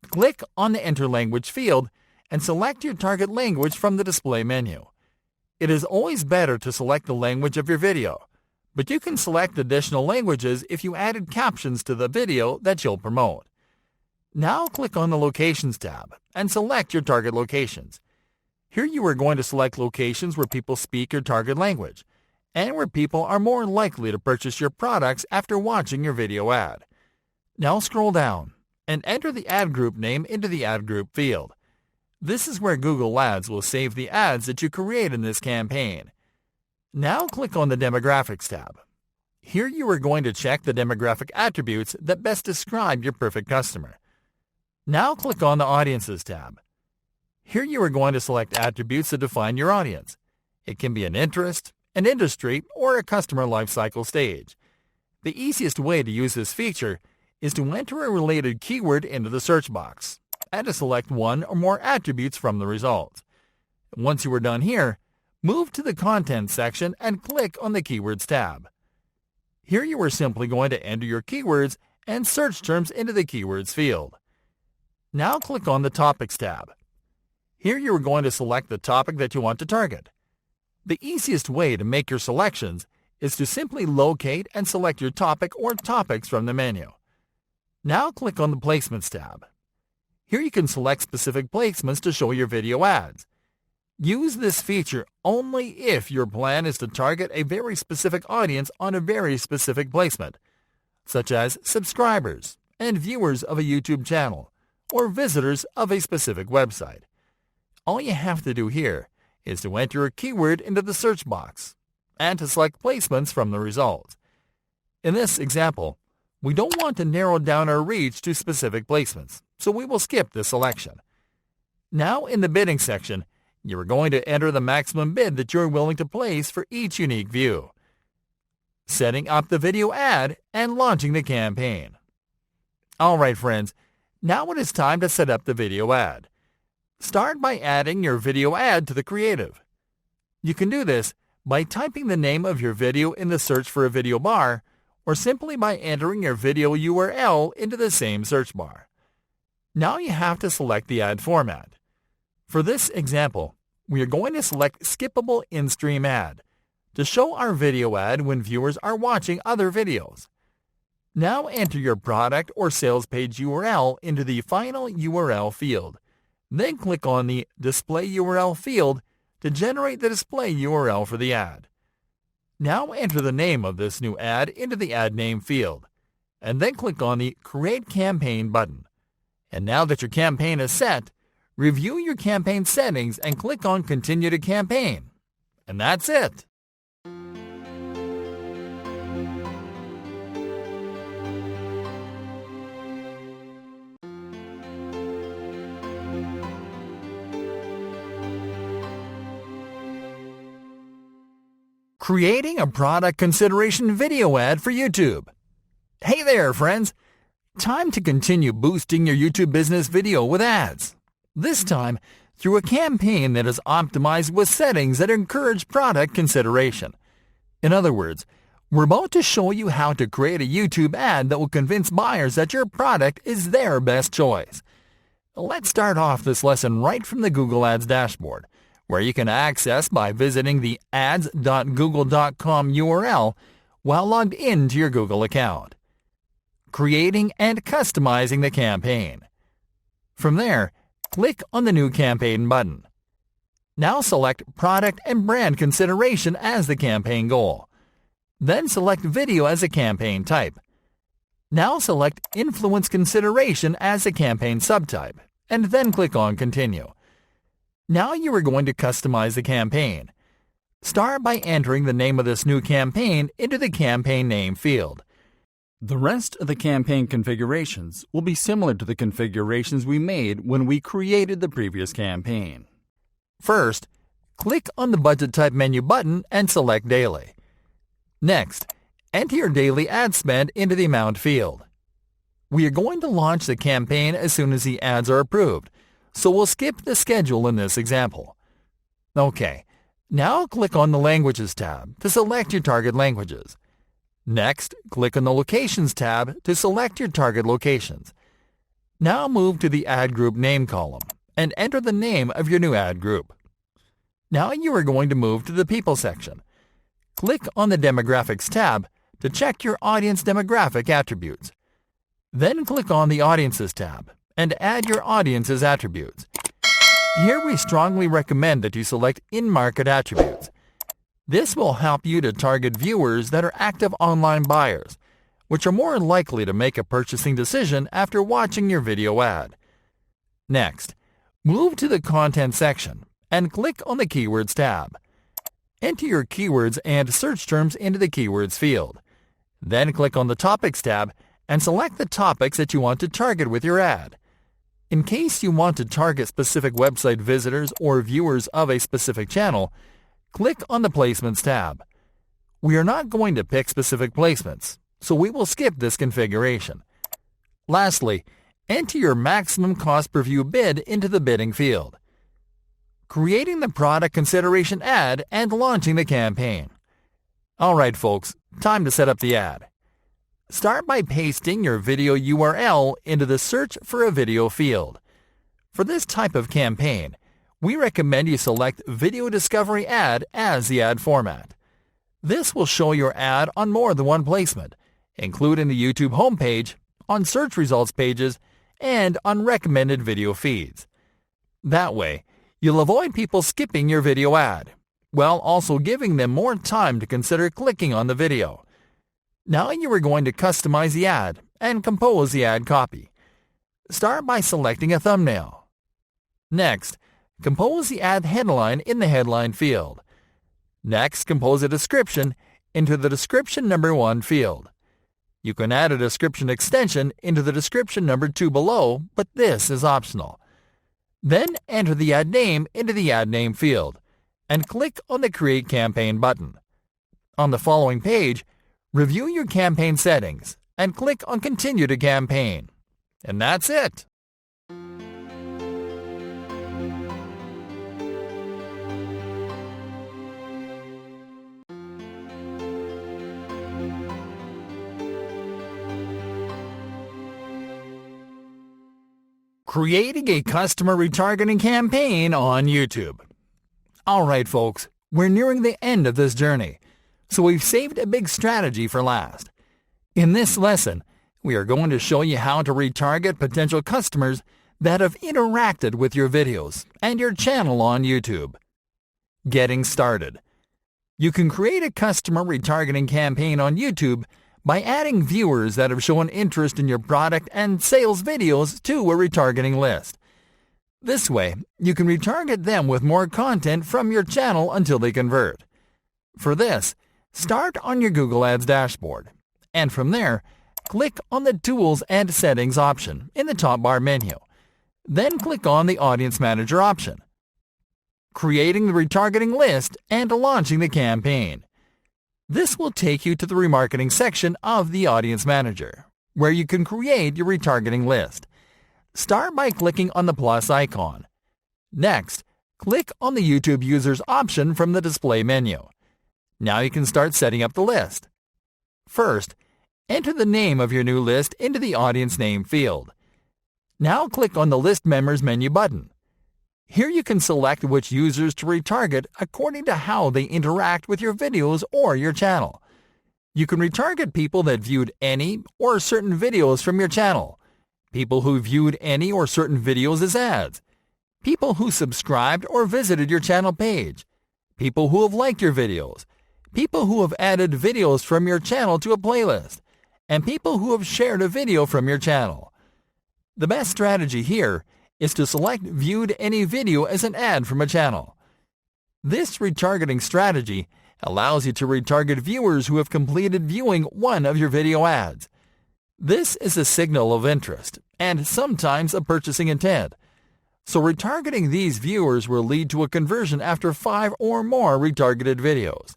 Click on the Enter Language field and select your target language from the display menu. It is always better to select the language of your video, but you can select additional languages if you added captions to the video that you'll promote. Now click on the Locations tab and select your target locations. Here you are going to select locations where people speak your target language, and where people are more likely to purchase your products after watching your video ad. Now scroll down and enter the ad group name into the ad group field. This is where Google Ads will save the ads that you create in this campaign. Now click on the Demographics tab. Here you are going to check the demographic attributes that best describe your perfect customer. Now click on the Audiences tab. Here you are going to select attributes that define your audience. It can be an interest, an industry, or a customer lifecycle stage. The easiest way to use this feature is to enter a related keyword into the search box and to select one or more attributes from the results. Once you are done here, move to the Content section and click on the Keywords tab. Here you are simply going to enter your keywords and search terms into the Keywords field. Now click on the Topics tab. Here you are going to select the topic that you want to target. The easiest way to make your selections is to simply locate and select your topic or topics from the menu. Now click on the Placements tab. Here you can select specific placements to show your video ads. Use this feature only if your plan is to target a very specific audience on a very specific placement, such as subscribers and viewers of a YouTube channel or visitors of a specific website. All you have to do here is to enter a keyword into the search box and to select placements from the results. In this example, we don't want to narrow down our reach to specific placements, so we will skip this selection. Now in the bidding section, you are going to enter the maximum bid that you're willing to place for each unique view. Setting up the video ad and launching the campaign. Alright friends, now it is time to set up the video ad. Start by adding your video ad to the creative. You can do this by typing the name of your video in the search for a video bar, or simply by entering your video URL into the same search bar. Now you have to select the ad format. For this example, we are going to select Skippable In-Stream Ad to show our video ad when viewers are watching other videos. Now enter your product or sales page URL into the final URL field. Then click on the Display URL field to generate the display URL for the ad. Now enter the name of this new ad into the Ad Name field, and then click on the Create Campaign button. And now that your campaign is set, review your campaign settings and click on Continue to Campaign. And that's it. Creating a product consideration video ad for YouTube. Hey there, friends! Time to continue boosting your YouTube business video with ads. This time, through a campaign that is optimized with settings that encourage product consideration. In other words, we're about to show you how to create a YouTube ad that will convince buyers that your product is their best choice. Let's start off this lesson right from the Google Ads dashboard, where you can access by visiting the ads.google.com URL while logged into your Google account. Creating and customizing the campaign. From there, click on the New Campaign button. Now select Product and Brand Consideration as the campaign goal. Then select Video as a campaign type. Now select Influence Consideration as a campaign subtype, and then click on Continue. Now you are going to customize the campaign. Start by entering the name of this new campaign into the Campaign Name field. The rest of the campaign configurations will be similar to the configurations we made when we created the previous campaign. First, click on the Budget Type menu button and select Daily. Next, enter your daily ad spend into the Amount field. We are going to launch the campaign as soon as the ads are approved, so we'll skip the schedule in this example. Okay, now click on the Languages tab to select your target languages. Next, click on the Locations tab to select your target locations. Now move to the Ad Group Name column and enter the name of your new ad group. Now you are going to move to the People section. Click on the Demographics tab to check your audience demographic attributes. Then click on the Audiences tab and add your audience's attributes. Here we strongly recommend that you select in-market attributes. This will help you to target viewers that are active online buyers, which are more likely to make a purchasing decision after watching your video ad. Next, move to the Content section and click on the Keywords tab. Enter your keywords and search terms into the Keywords field. Then click on the Topics tab and select the topics that you want to target with your ad. In case you want to target specific website visitors or viewers of a specific channel, click on the Placements tab. We are not going to pick specific placements, so we will skip this configuration. Lastly, enter your maximum cost per view bid into the bidding field. Creating the product consideration ad and launching the campaign. Alright folks, time to set up the ad. Start by pasting your video URL into the Search for a Video field. For this type of campaign, we recommend you select Video Discovery Ad as the ad format. This will show your ad on more than one placement, including the YouTube homepage, on search results pages, and on recommended video feeds. That way, you'll avoid people skipping your video ad, while also giving them more time to consider clicking on the video. Now you are going to customize the ad and compose the ad copy. Start by selecting a thumbnail. Next, compose the ad headline in the Headline field. Next, compose a description into the Description Number 1 field. You can add a description extension into the Description Number 2 below, but this is optional. Then enter the ad name into the ad name field and click on the Create Campaign button. On the following page, review your campaign settings and click on Continue to Campaign. And that's it. Creating a customer retargeting campaign on YouTube. Alright folks, we're nearing the end of this journey, so we've saved a big strategy for last. In this lesson, we are going to show you how to retarget potential customers that have interacted with your videos and your channel on YouTube. Getting started. You can create a customer retargeting campaign on YouTube by adding viewers that have shown interest in your product and sales videos to a retargeting list. This way, you can retarget them with more content from your channel until they convert. For this, start on your Google Ads dashboard, and from there, click on the Tools and Settings option in the top bar menu. Then click on the Audience Manager option. Creating the retargeting list and launching the campaign. This will take you to the remarketing section of the Audience Manager, where you can create your retargeting list. Start by clicking on the plus icon. Next, click on the YouTube Users option from the display menu. Now you can start setting up the list. First, enter the name of your new list into the Audience Name field. Now click on the List Members menu button. Here you can select which users to retarget according to how they interact with your videos or your channel. You can retarget people that viewed any or certain videos from your channel, people who viewed any or certain videos as ads, people who subscribed or visited your channel page, people who have liked your videos, people who have added videos from your channel to a playlist, and people who have shared a video from your channel. The best strategy here is to select Viewed Any Video as an ad from a channel. This retargeting strategy allows you to retarget viewers who have completed viewing one of your video ads. This is a signal of interest and sometimes a purchasing intent. So retargeting these viewers will lead to a conversion after 5 or more retargeted videos.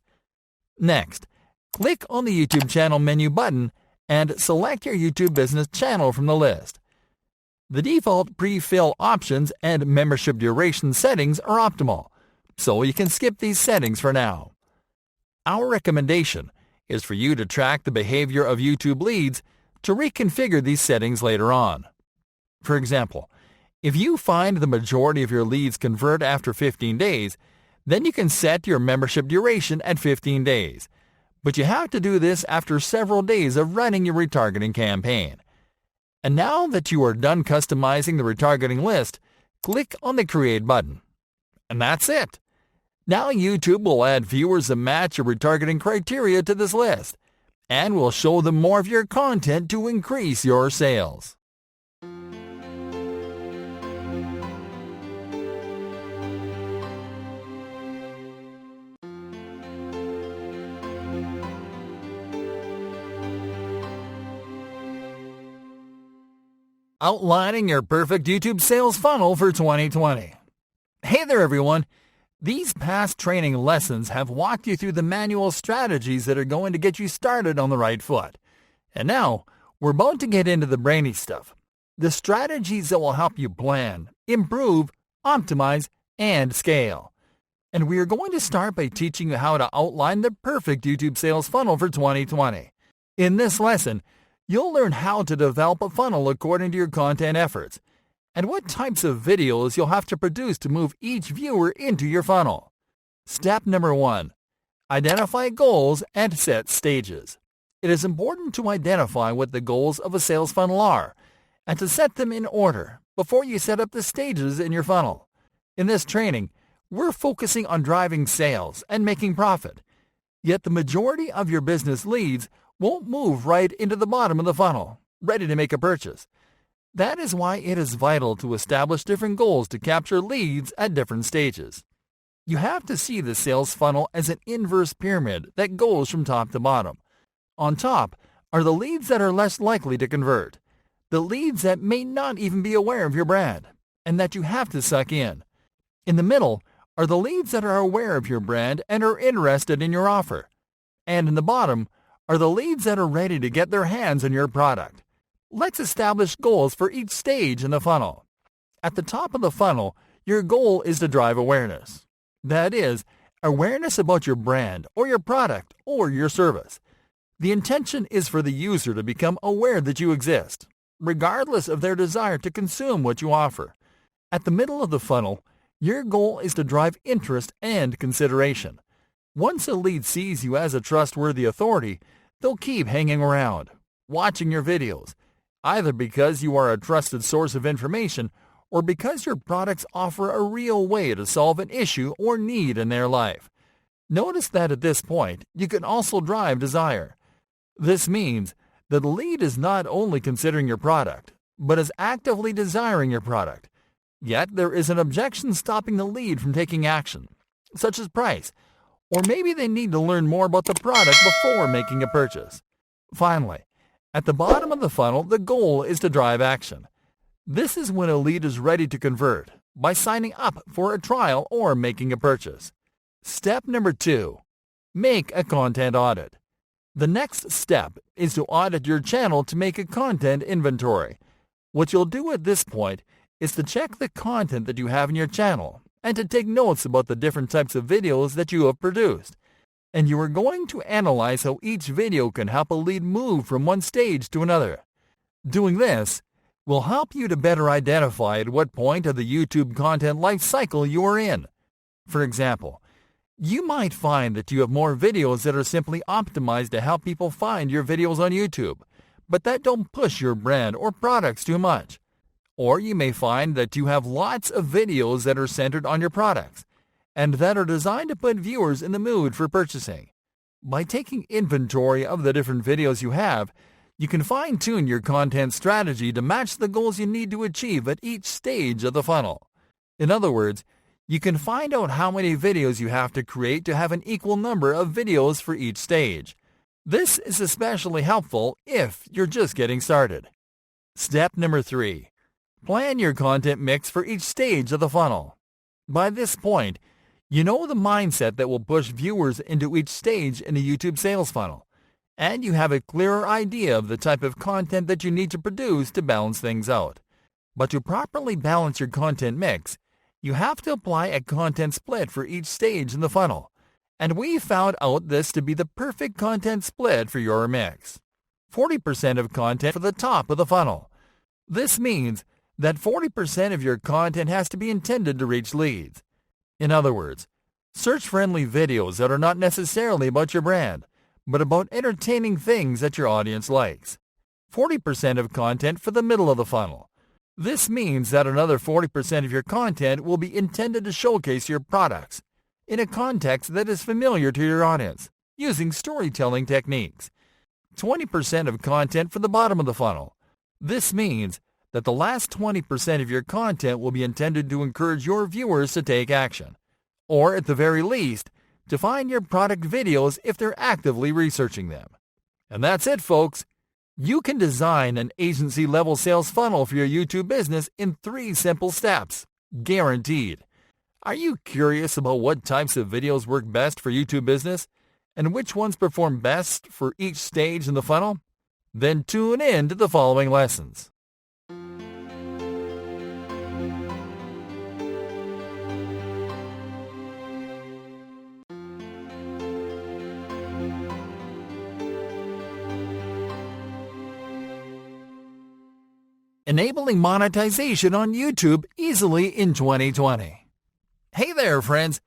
Next, click on the YouTube channel menu button and select your YouTube business channel from the list. The default pre-fill options and membership duration settings are optimal, so you can skip these settings for now. Our recommendation is for you to track the behavior of YouTube leads to reconfigure these settings later on. For example, if you find the majority of your leads convert after 15 days, then you can set your membership duration at 15 days. But you have to do this after several days of running your retargeting campaign. And now that you are done customizing the retargeting list, click on the Create button. And that's it. Now YouTube will add viewers that match your retargeting criteria to this list, and will show them more of your content to increase your sales. Outlining your perfect YouTube sales funnel for 2020. Hey there everyone! These past training lessons have walked you through the manual strategies that are going to get you started on the right foot. And now, we're about to get into the brainy stuff. The strategies that will help you plan, improve, optimize, and scale. And we are going to start by teaching you how to outline the perfect YouTube sales funnel for 2020. In this lesson, you'll learn how to develop a funnel according to your content efforts, and what types of videos you'll have to produce to move each viewer into your funnel. Step number 1. Identify goals and set stages. It is important to identify what the goals of a sales funnel are, and to set them in order before you set up the stages in your funnel. In this training, we're focusing on driving sales and making profit, yet the majority of your business leads won't move right into the bottom of the funnel, ready to make a purchase. That is why it is vital to establish different goals to capture leads at different stages. You have to see the sales funnel as an inverse pyramid that goes from top to bottom. On top are the leads that are less likely to convert, the leads that may not even be aware of your brand, and that you have to suck in. In the middle are the leads that are aware of your brand and are interested in your offer. And in the bottom are the leads that are ready to get their hands on your product. Let's establish goals for each stage in the funnel. At the top of the funnel, your goal is to drive awareness. That is, awareness about your brand or your product or your service. The intention is for the user to become aware that you exist, regardless of their desire to consume what you offer. At the middle of the funnel, your goal is to drive interest and consideration. Once a lead sees you as a trustworthy authority, they'll keep hanging around, watching your videos, either because you are a trusted source of information or because your products offer a real way to solve an issue or need in their life. Notice that at this point, you can also drive desire. This means that the lead is not only considering your product, but is actively desiring your product. Yet there is an objection stopping the lead from taking action, such as price, or maybe they need to learn more about the product before making a purchase. Finally, at the bottom of the funnel, the goal is to drive action. This is when a lead is ready to convert by signing up for a trial or making a purchase. Step number 2. Make a content audit. The next step is to audit your channel to make a content inventory. What you'll do at this point is to check the content that you have in your channel and to take notes about the different types of videos that you have produced. And you are going to analyze how each video can help a lead move from one stage to another. Doing this will help you to better identify at what point of the YouTube content life cycle you are in. For example, you might find that you have more videos that are simply optimized to help people find your videos on YouTube, but that don't push your brand or products too much. Or you may find that you have lots of videos that are centered on your products and that are designed to put viewers in the mood for purchasing. By taking inventory of the different videos you have, you can fine-tune your content strategy to match the goals you need to achieve at each stage of the funnel. In other words, you can find out how many videos you have to create to have an equal number of videos for each stage. This is especially helpful if you're just getting started. Step number 3. Plan your content mix for each stage of the funnel. By this point, you know the mindset that will push viewers into each stage in a YouTube sales funnel, and you have a clearer idea of the type of content that you need to produce to balance things out. But to properly balance your content mix, you have to apply a content split for each stage in the funnel, and we found out this to be the perfect content split for your mix. 40% of content for the top of the funnel. This means that 40% of your content has to be intended to reach leads. In other words, search-friendly videos that are not necessarily about your brand, but about entertaining things that your audience likes. 40% of content for the middle of the funnel. This means that another 40% of your content will be intended to showcase your products in a context that is familiar to your audience, using storytelling techniques. 20% of content for the bottom of the funnel. This means that the last 20% of your content will be intended to encourage your viewers to take action, or at the very least, to find your product videos if they're actively researching them. And that's it, folks. You can design an agency-level sales funnel for your YouTube business in 3 simple steps, guaranteed. Are you curious about what types of videos work best for YouTube business and which ones perform best for each stage in the funnel? Then tune in to the following lessons. Enabling monetization on YouTube easily in 2020. Hey there, friends.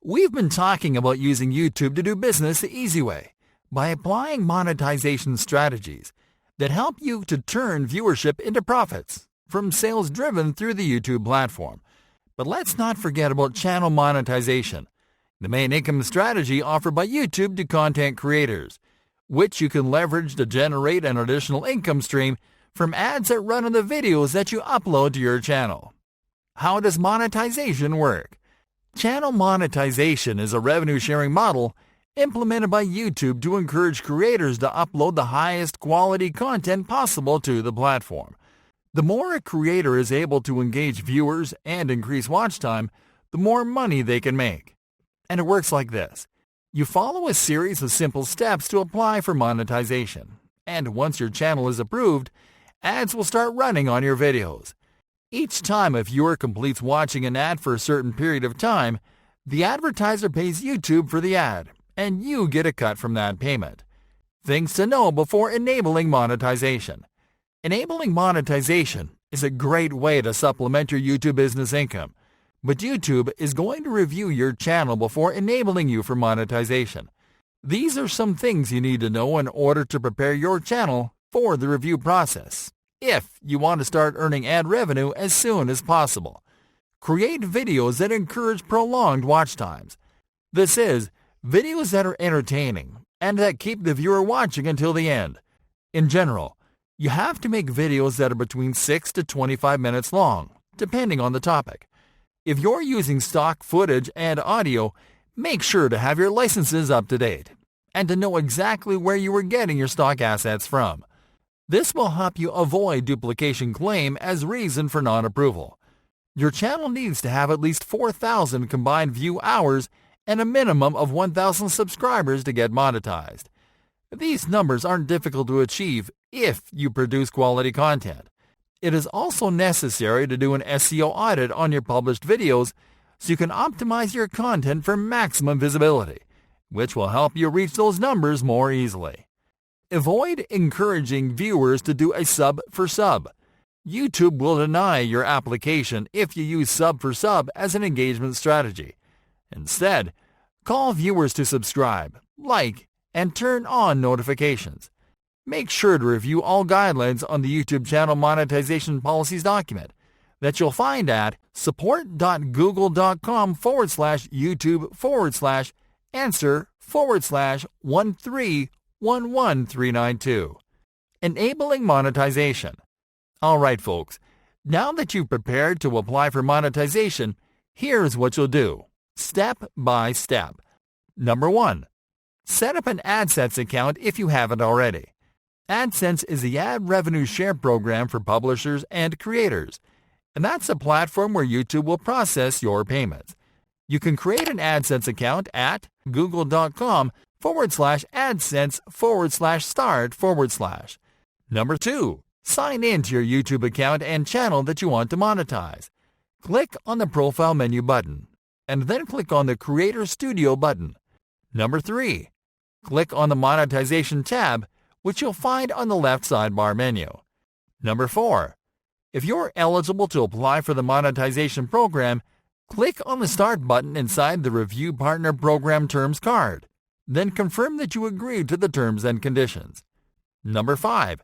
We've been talking about using YouTube to do business the easy way by applying monetization strategies that help you to turn viewership into profits from sales driven through the YouTube platform. But let's not forget about channel monetization, the main income strategy offered by YouTube to content creators, which you can leverage to generate an additional income stream from ads that run on the videos that you upload to your channel. How does monetization work? Channel monetization is a revenue-sharing model implemented by YouTube to encourage creators to upload the highest quality content possible to the platform. The more a creator is able to engage viewers and increase watch time, the more money they can make. And it works like this. You follow a series of simple steps to apply for monetization. And once your channel is approved, ads will start running on your videos. Each time a viewer completes watching an ad for a certain period of time, the advertiser pays YouTube for the ad, and you get a cut from that payment. Things to know before enabling monetization. Enabling monetization is a great way to supplement your YouTube business income, but YouTube is going to review your channel before enabling you for monetization. These are some things you need to know in order to prepare your channel for the review process, if you want to start earning ad revenue as soon as possible. Create videos that encourage prolonged watch times. This is, videos that are entertaining and that keep the viewer watching until the end. In general, you have to make videos that are between 6 to 25 minutes long, depending on the topic. If you're using stock footage and audio, make sure to have your licenses up to date and to know exactly where you are getting your stock assets from. This will help you avoid duplication claim as reason for non-approval. Your channel needs to have at least 4,000 combined view hours and a minimum of 1,000 subscribers to get monetized. These numbers aren't difficult to achieve if you produce quality content. It is also necessary to do an SEO audit on your published videos so you can optimize your content for maximum visibility, which will help you reach those numbers more easily. Avoid encouraging viewers to do a sub for sub. YouTube will deny your application if you use sub for sub as an engagement strategy. Instead, call viewers to subscribe, like, and turn on notifications. Make sure to review all guidelines on the YouTube channel monetization policies document that you'll find at support.google.com/YouTube/answer/1311392. Enabling monetization. Alright folks, now that you've prepared to apply for monetization, here's what you'll do, step by step. Number 1. Set up an AdSense account if you haven't already. AdSense is the ad revenue share program for publishers and creators, and that's a platform where YouTube will process your payments. You can create an AdSense account at google.com/AdSense/start/. Number 2. Sign in to your YouTube account and channel that you want to monetize. Click on the Profile menu button, and then click on the Creator Studio button. Number 3. Click on the Monetization tab, which you'll find on the left sidebar menu. Number 4. If you're eligible to apply for the monetization program, click on the Start button inside the Review Partner Program Terms card. Then confirm that you agree to the terms and conditions. Number 5.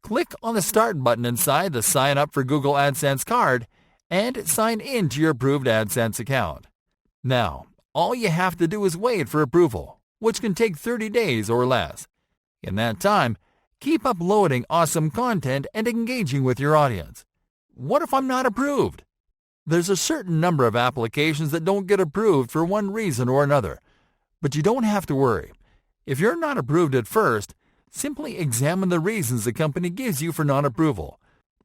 Click on the Start button inside the Sign Up for Google AdSense card and sign in to your approved AdSense account. Now, all you have to do is wait for approval, which can take 30 days or less. In that time, keep uploading awesome content and engaging with your audience. What if I'm not approved? There's a certain number of applications that don't get approved for one reason or another, but you don't have to worry. If you're not approved at first, simply examine the reasons the company gives you for non-approval.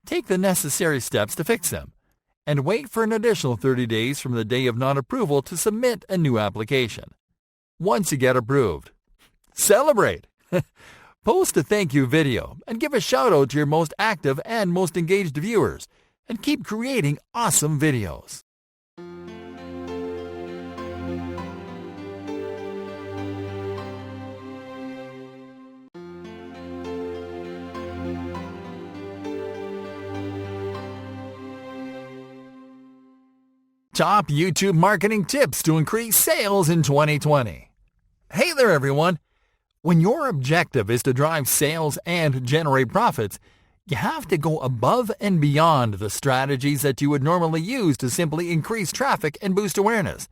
Take the necessary steps to fix them, and wait for an additional 30 days from the day of non-approval to submit a new application. Once you get approved, celebrate! Post a thank you video and give a shout out to your most active and most engaged viewers, and keep creating awesome videos. Top YouTube marketing tips to increase sales in 2020. Hey there everyone! When your objective is to drive sales and generate profits, you have to go above and beyond the strategies that you would normally use to simply increase traffic and boost awareness.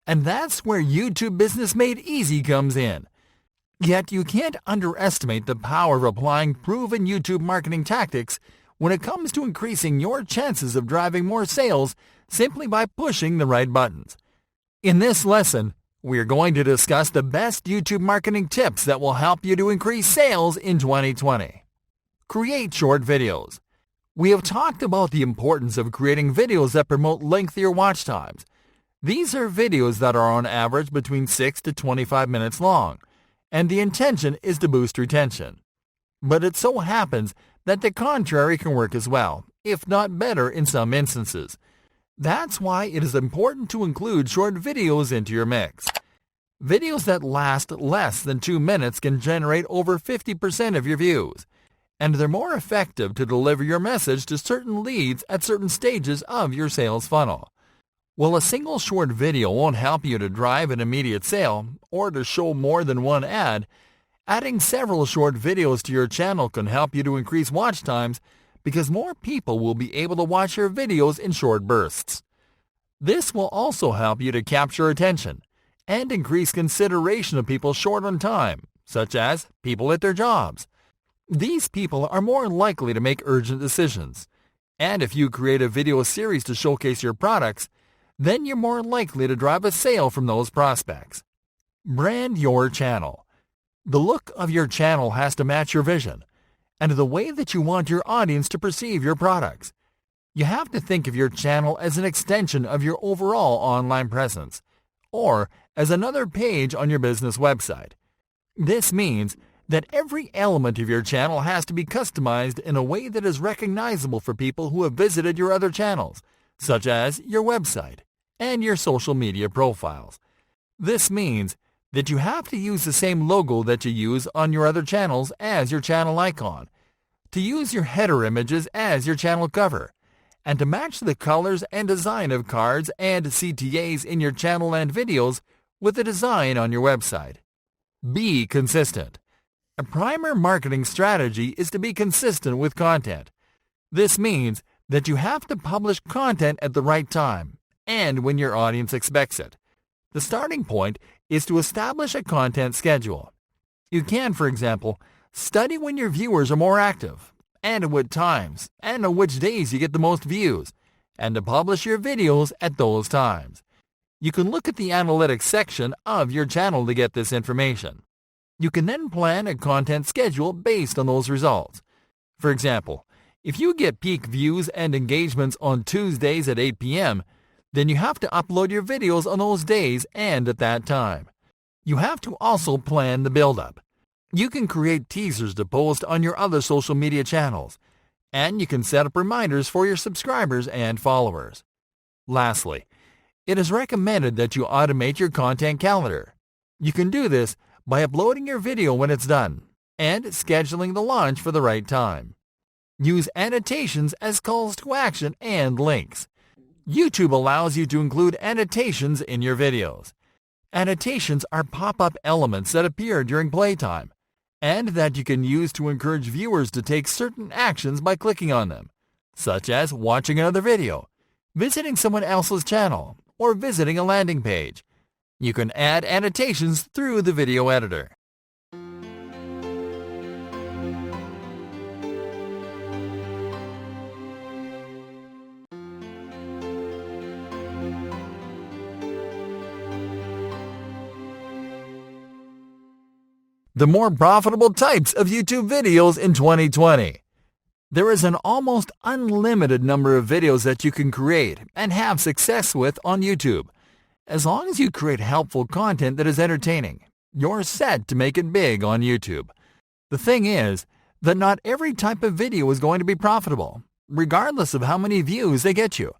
And that's where YouTube Business Made Easy comes in. Yet you can't underestimate the power of applying proven YouTube marketing tactics when it comes to increasing your chances of driving more sales simply by pushing the right buttons. In this lesson, we are going to discuss the best YouTube marketing tips that will help you to increase sales in 2020. Create short videos. We have talked about the importance of creating videos that promote lengthier watch times. These are videos that are on average between 6 to 25 minutes long, and the intention is to boost retention. But it so happens that the contrary can work as well, if not better in some instances. That's why it is important to include short videos into your mix. Videos that last less than 2 minutes can generate over 50% of your views, and they're more effective to deliver your message to certain leads at certain stages of your sales funnel. While a single short video won't help you to drive an immediate sale or to show more than one ad, adding several short videos to your channel can help you to increase watch times because more people will be able to watch your videos in short bursts. This will also help you to capture attention and increase consideration of people short on time, such as people at their jobs. These people are more likely to make urgent decisions, and if you create a video series to showcase your products, then you're more likely to drive a sale from those prospects. Brand your channel. The look of your channel has to match your vision and the way that you want your audience to perceive your products. You have to think of your channel as an extension of your overall online presence, or as another page on your business website. This means that every element of your channel has to be customized in a way that is recognizable for people who have visited your other channels, such as your website and your social media profiles. This means that you have to use the same logo that you use on your other channels as your channel icon, to use your header images as your channel cover, and to match the colors and design of cards and CTAs in your channel and videos with the design on your website. Be consistent. A primary marketing strategy is to be consistent with content. This means that you have to publish content at the right time and when your audience expects it. The starting point is to establish a content schedule. You can, for example, study when your viewers are more active, and at what times, and on which days you get the most views, and to publish your videos at those times. You can look at the analytics section of your channel to get this information. You can then plan a content schedule based on those results. For example, if you get peak views and engagements on Tuesdays at 8 p.m., then you have to upload your videos on those days and at that time. You have to also plan the build-up. You can create teasers to post on your other social media channels, and you can set up reminders for your subscribers and followers. Lastly, it is recommended that you automate your content calendar. You can do this by uploading your video when it's done and scheduling the launch for the right time. Use annotations as calls to action and links. YouTube allows you to include annotations in your videos. Annotations are pop-up elements that appear during playtime and that you can use to encourage viewers to take certain actions by clicking on them, such as watching another video, visiting someone else's channel, or visiting a landing page. You can add annotations through the video editor. The more profitable types of YouTube videos in 2020. There is an almost unlimited number of videos that you can create and have success with on YouTube. As long as you create helpful content that is entertaining, you're set to make it big on YouTube. The thing is that not every type of video is going to be profitable, regardless of how many views they get you.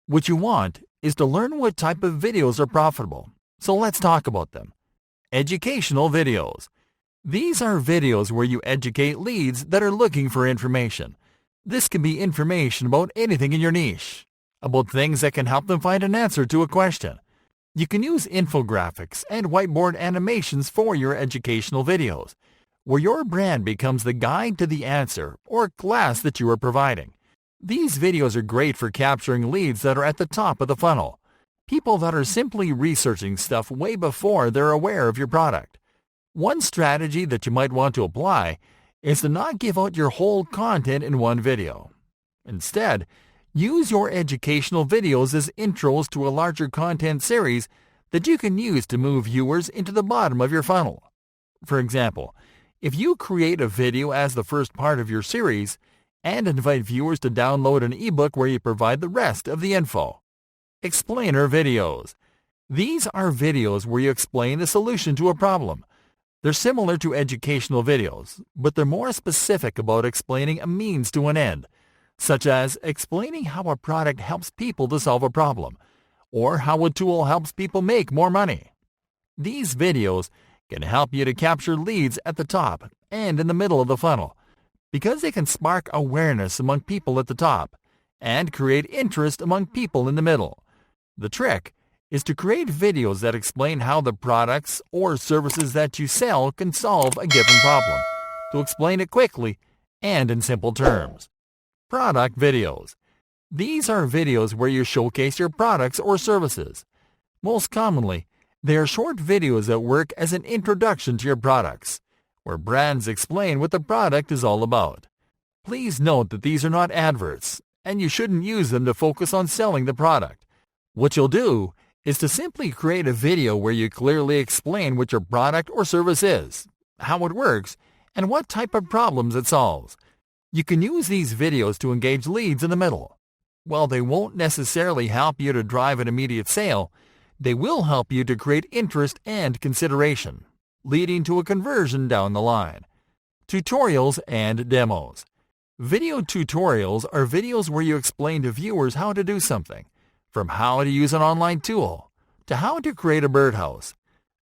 What you want is to learn what type of videos are profitable. So let's talk about them. Educational videos. These are videos where you educate leads that are looking for information. This can be information about anything in your niche, about things that can help them find an answer to a question. You can use infographics and whiteboard animations for your educational videos, where your brand becomes the guide to the answer or class that you are providing. These videos are great for capturing leads that are at the top of the funnel, people that are simply researching stuff way before they're aware of your product. One strategy that you might want to apply is to not give out your whole content in one video. Instead, use your educational videos as intros to a larger content series that you can use to move viewers into the bottom of your funnel. For example, if you create a video as the first part of your series, and invite viewers to download an ebook where you provide the rest of the info. Explainer videos. These are videos where you explain the solution to a problem. They're similar to educational videos, but they're more specific about explaining a means to an end, such as explaining how a product helps people to solve a problem, or how a tool helps people make more money. These videos can help you to capture leads at the top and in the middle of the funnel, because they can spark awareness among people at the top and create interest among people in the middle. The trick is to create videos that explain how the products or services that you sell can solve a given problem, to explain it quickly and in simple terms. Product videos. These are videos where you showcase your products or services. Most commonly, they are short videos that work as an introduction to your products, where brands explain what the product is all about. Please note that these are not adverts, and you shouldn't use them to focus on selling the product. What you'll do is to simply create a video where you clearly explain what your product or service is, how it works, and what type of problems it solves. You can use these videos to engage leads in the middle. While they won't necessarily help you to drive an immediate sale, they will help you to create interest and consideration, leading to a conversion down the line. Tutorials and demos. Video tutorials are videos where you explain to viewers how to do something, from how to use an online tool to how to create a birdhouse.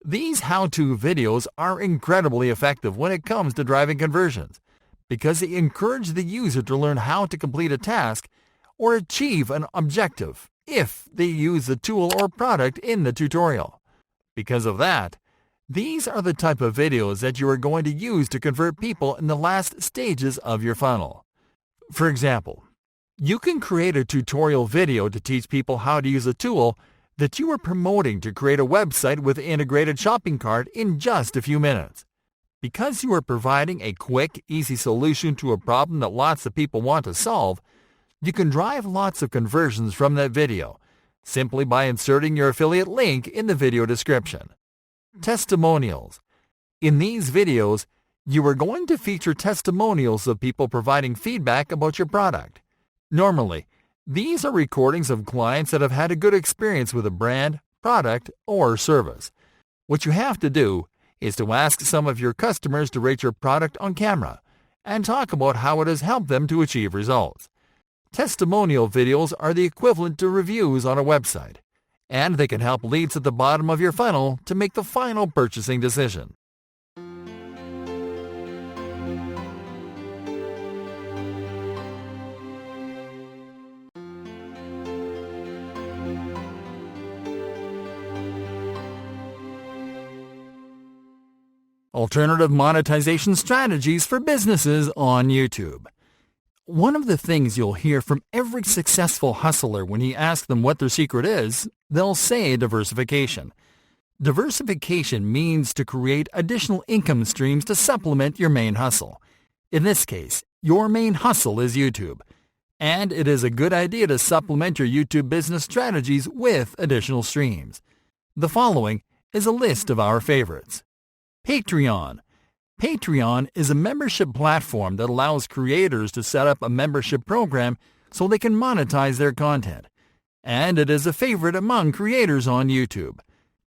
These how-to videos are incredibly effective when it comes to driving conversions, because they encourage the user to learn how to complete a task or achieve an objective if they use the tool or product in the tutorial. Because of that, these are the type of videos that you are going to use to convert people in the last stages of your funnel. For example, you can create a tutorial video to teach people how to use a tool that you are promoting to create a website with an integrated shopping cart in just a few minutes. Because you are providing a quick, easy solution to a problem that lots of people want to solve, you can drive lots of conversions from that video simply by inserting your affiliate link in the video description. Testimonials. In these videos, you are going to feature testimonials of people providing feedback about your product. Normally, these are recordings of clients that have had a good experience with a brand, product, or service. What you have to do is to ask some of your customers to rate your product on camera and talk about how it has helped them to achieve results. Testimonial videos are the equivalent to reviews on a website, and they can help leads at the bottom of your funnel to make the final purchasing decision. Alternative monetization strategies for businesses on YouTube. One of the things you'll hear from every successful hustler when you ask them what their secret is, they'll say diversification. Diversification means to create additional income streams to supplement your main hustle. In this case, your main hustle is YouTube, and it is a good idea to supplement your YouTube business strategies with additional streams. The following is a list of our favorites. Patreon. Patreon is a membership platform that allows creators to set up a membership program so they can monetize their content, and it is a favorite among creators on YouTube.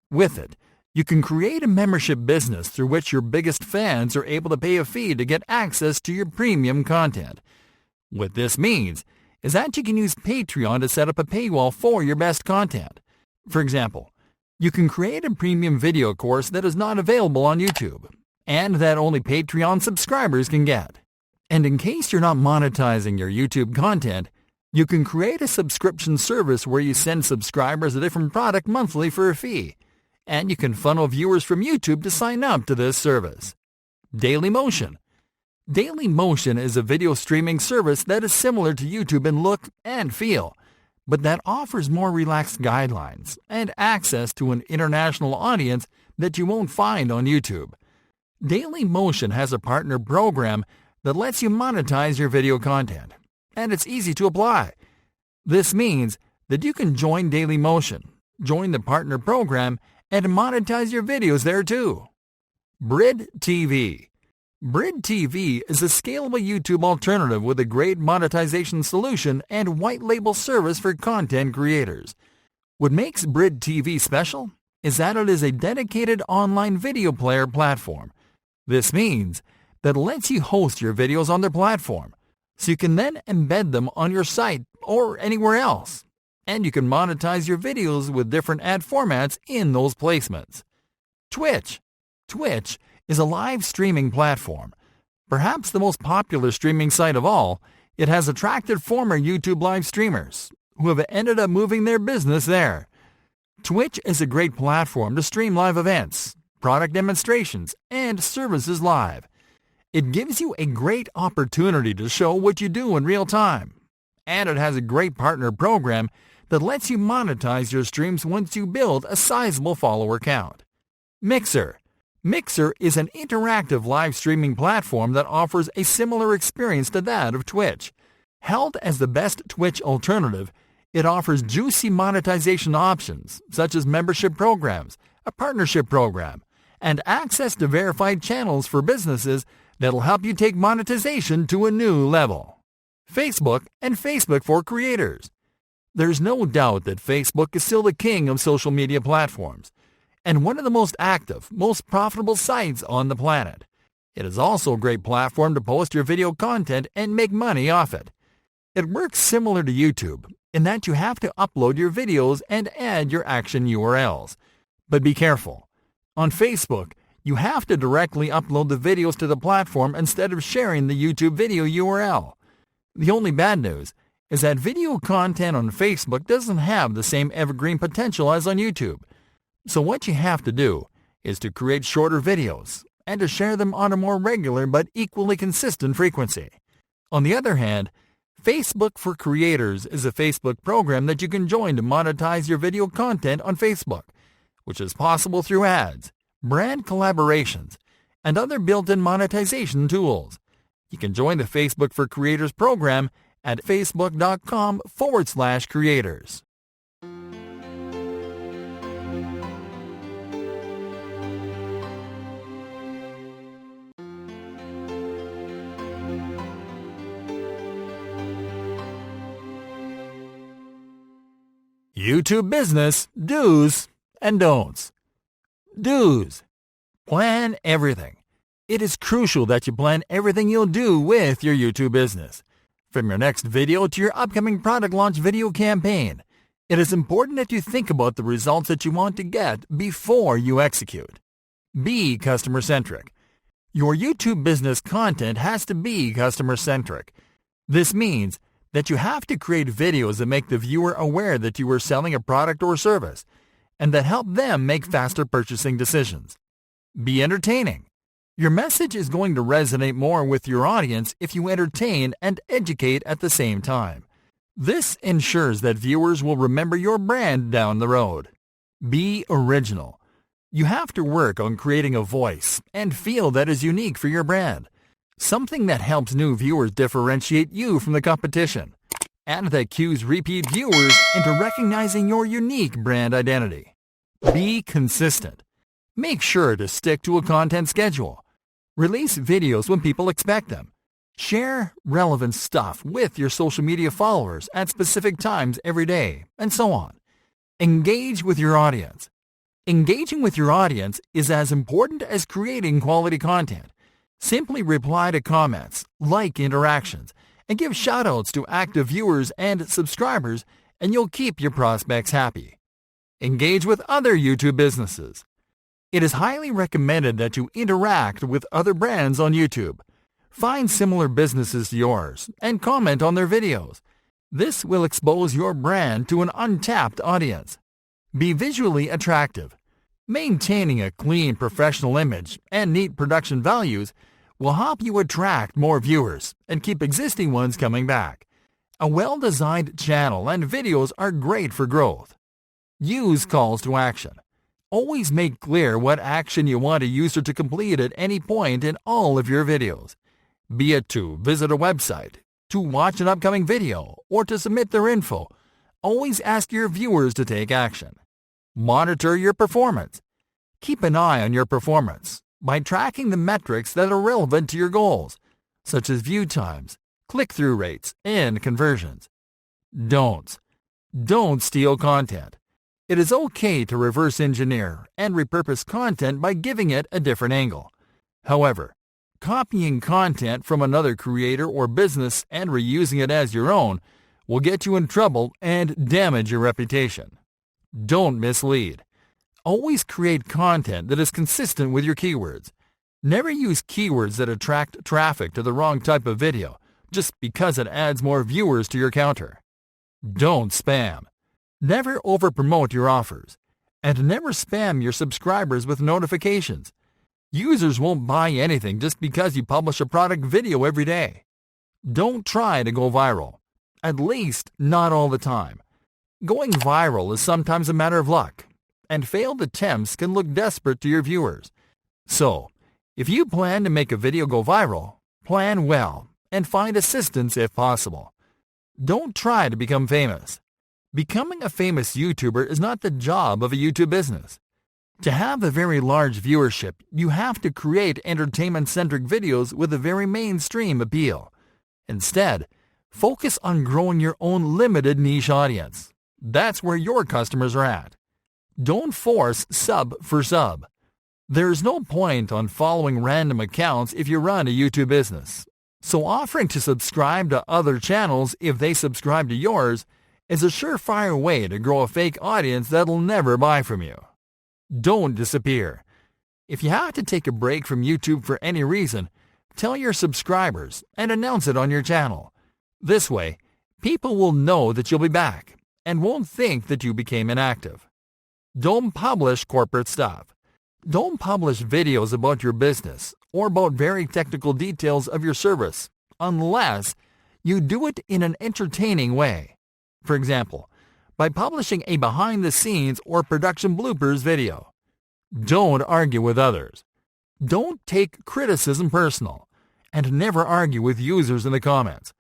With it, you can create a membership business through which your biggest fans are able to pay a fee to get access to your premium content. What this means is that you can use Patreon to set up a paywall for your best content. For example, you can create a premium video course that is not available on YouTube, and that only Patreon subscribers can get. And in case you're not monetizing your YouTube content, you can create a subscription service where you send subscribers a different product monthly for a fee, and you can funnel viewers from YouTube to sign up to this service. Dailymotion. Dailymotion is a video streaming service that is similar to YouTube in look and feel, but that offers more relaxed guidelines and access to an international audience that you won't find on YouTube. Dailymotion has a partner program that lets you monetize your video content, and it's easy to apply. This means that you can join Dailymotion, join the partner program, and monetize your videos there too. Brid TV. Brid TV is a scalable YouTube alternative with a great monetization solution and white label service for content creators. What makes Brid TV special is that it is a dedicated online video player platform. This means that it lets you host your videos on their platform, so you can then embed them on your site or anywhere else. And you can monetize your videos with different ad formats in those placements. Twitch is a live streaming platform. Perhaps the most popular streaming site of all, it has attracted former YouTube live streamers who have ended up moving their business there. Twitch is a great platform to stream live events, product demonstrations, and services live. It gives you a great opportunity to show what you do in real time. And it has a great partner program that lets you monetize your streams once you build a sizable follower count. Mixer is an interactive live streaming platform that offers a similar experience to that of Twitch. Held as the best Twitch alternative, it offers juicy monetization options such as membership programs, a partnership program, and access to verified channels for businesses that'll help you take monetization to a new level. Facebook and Facebook for creators. There's no doubt that Facebook is still the king of social media platforms and one of the most active, most profitable sites on the planet. It is also a great platform to post your video content and make money off it. It works similar to YouTube in that you have to upload your videos and add your action URLs. But be careful. On Facebook, you have to directly upload the videos to the platform instead of sharing the YouTube video URL. The only bad news is that video content on Facebook doesn't have the same evergreen potential as on YouTube. So what you have to do is to create shorter videos and to share them on a more regular but equally consistent frequency. On the other hand, Facebook for Creators is a Facebook program that you can join to monetize your video content on Facebook, which is possible through ads, brand collaborations, and other built-in monetization tools. You can join the Facebook for Creators program at facebook.com/creators. YouTube business do's and don'ts. Do's. Plan everything. It is crucial that you plan everything you'll do with your YouTube business. From your next video to your upcoming product launch video campaign, it is important that you think about the results that you want to get before you execute. Be customer-centric. Your YouTube business content has to be customer-centric. This means that you have to create videos that make the viewer aware that you are selling a product or service, and that help them make faster purchasing decisions. Be entertaining. Your message is going to resonate more with your audience if you entertain and educate at the same time. This ensures that viewers will remember your brand down the road. Be original. You have to work on creating a voice and feel that is unique for your brand. Something that helps new viewers differentiate you from the competition, and that cues repeat viewers into recognizing your unique brand identity. Be consistent. Make sure to stick to a content schedule. Release videos when people expect them. Share relevant stuff with your social media followers at specific times every day, and so on. Engage with your audience. Engaging with your audience is as important as creating quality content. Simply reply to comments, like interactions, and give shoutouts to active viewers and subscribers, and you'll keep your prospects happy. Engage with other YouTube businesses. It is highly recommended that you interact with other brands on YouTube. Find similar businesses to yours and comment on their videos. This will expose your brand to an untapped audience. Be visually attractive. Maintaining a clean professional image and neat production values will help you attract more viewers and keep existing ones coming back. A well-designed channel and videos are great for growth. Use calls to action. Always make clear what action you want a user to complete at any point in all of your videos. Be it to visit a website, to watch an upcoming video, or to submit their info. Always ask your viewers to take action. Monitor your performance. Keep an eye on your performance. by tracking the metrics that are relevant to your goals, such as view times, click-through rates, and conversions. Don'ts. Don't steal content. It is okay to reverse engineer and repurpose content by giving it a different angle. However, copying content from another creator or business and reusing it as your own will get you in trouble and damage your reputation. Don't mislead. Always create content that is consistent with your keywords. Never use keywords that attract traffic to the wrong type of video just because it adds more viewers to your counter. Don't spam. Never overpromote your offers, and never spam your subscribers with notifications. Users won't buy anything just because you publish a product video every day. Don't try to go viral, at least not all the time. Going viral is sometimes a matter of luck, and failed attempts can look desperate to your viewers. So, if you plan to make a video go viral, plan well and find assistance if possible. Don't try to become famous. Becoming a famous YouTuber is not the job of a YouTube business. To have a very large viewership, you have to create entertainment-centric videos with a very mainstream appeal. Instead, focus on growing your own limited niche audience. That's where your customers are at. Don't force sub for sub. There is no point on following random accounts if you run a YouTube business. So offering to subscribe to other channels if they subscribe to yours is a surefire way to grow a fake audience that'll never buy from you. Don't disappear. If you have to take a break from YouTube for any reason, tell your subscribers and announce it on your channel. This way, people will know that you'll be back and won't think that you became inactive. Don't publish corporate stuff. Don't publish videos about your business or about very technical details of your service unless you do it in an entertaining way. For example, by publishing a behind-the-scenes or production bloopers video. Don't argue with others. Don't take criticism personal, and never argue with users in the comments.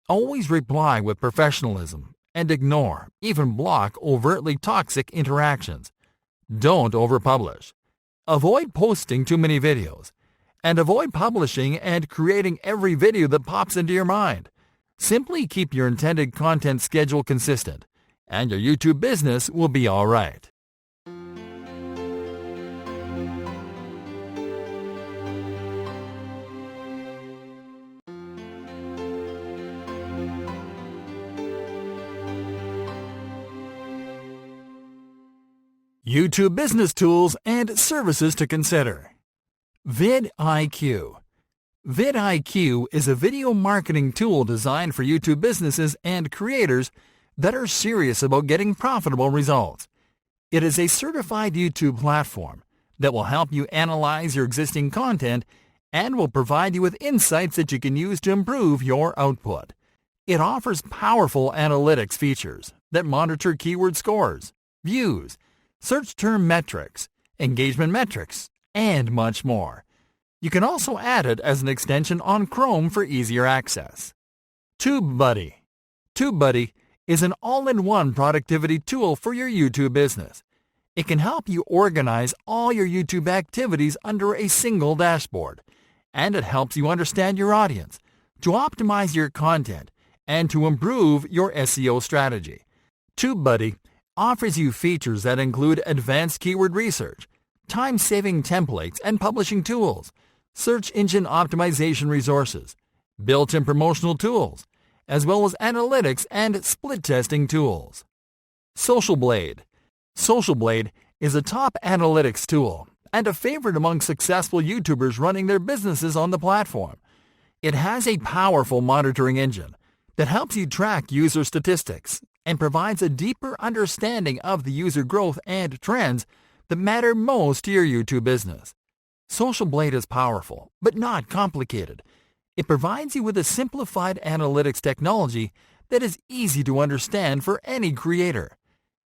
Always reply with professionalism and ignore, even block overtly toxic interactions. Don't overpublish. Avoid posting too many videos, and avoid publishing and creating every video that pops into your mind. Simply keep your intended content schedule consistent, and your YouTube business will be all right. YouTube business tools and services to consider. vidIQ. vidIQ is a video marketing tool designed for YouTube businesses and creators that are serious about getting profitable results. It is a certified YouTube platform that will help you analyze your existing content and will provide you with insights that you can use to improve your output. It offers powerful analytics features that monitor keyword scores, views, search term metrics, engagement metrics, and much more. You can also add it as an extension on Chrome for easier access. TubeBuddy. TubeBuddy is an all-in-one productivity tool for your YouTube business. It can help you organize all your YouTube activities under a single dashboard, and it helps you understand your audience, to optimize your content, and to improve your SEO strategy. TubeBuddy offers you features that include advanced keyword research, time-saving templates and publishing tools, search engine optimization resources, built-in promotional tools, as well as analytics and split testing tools. SocialBlade. SocialBlade is a top analytics tool and a favorite among successful YouTubers running their businesses on the platform. It has a powerful monitoring engine that helps you track user statistics and provides a deeper understanding of the user growth and trends that matter most to your YouTube business. SocialBlade is powerful, but not complicated. It provides you with a simplified analytics technology that is easy to understand for any creator.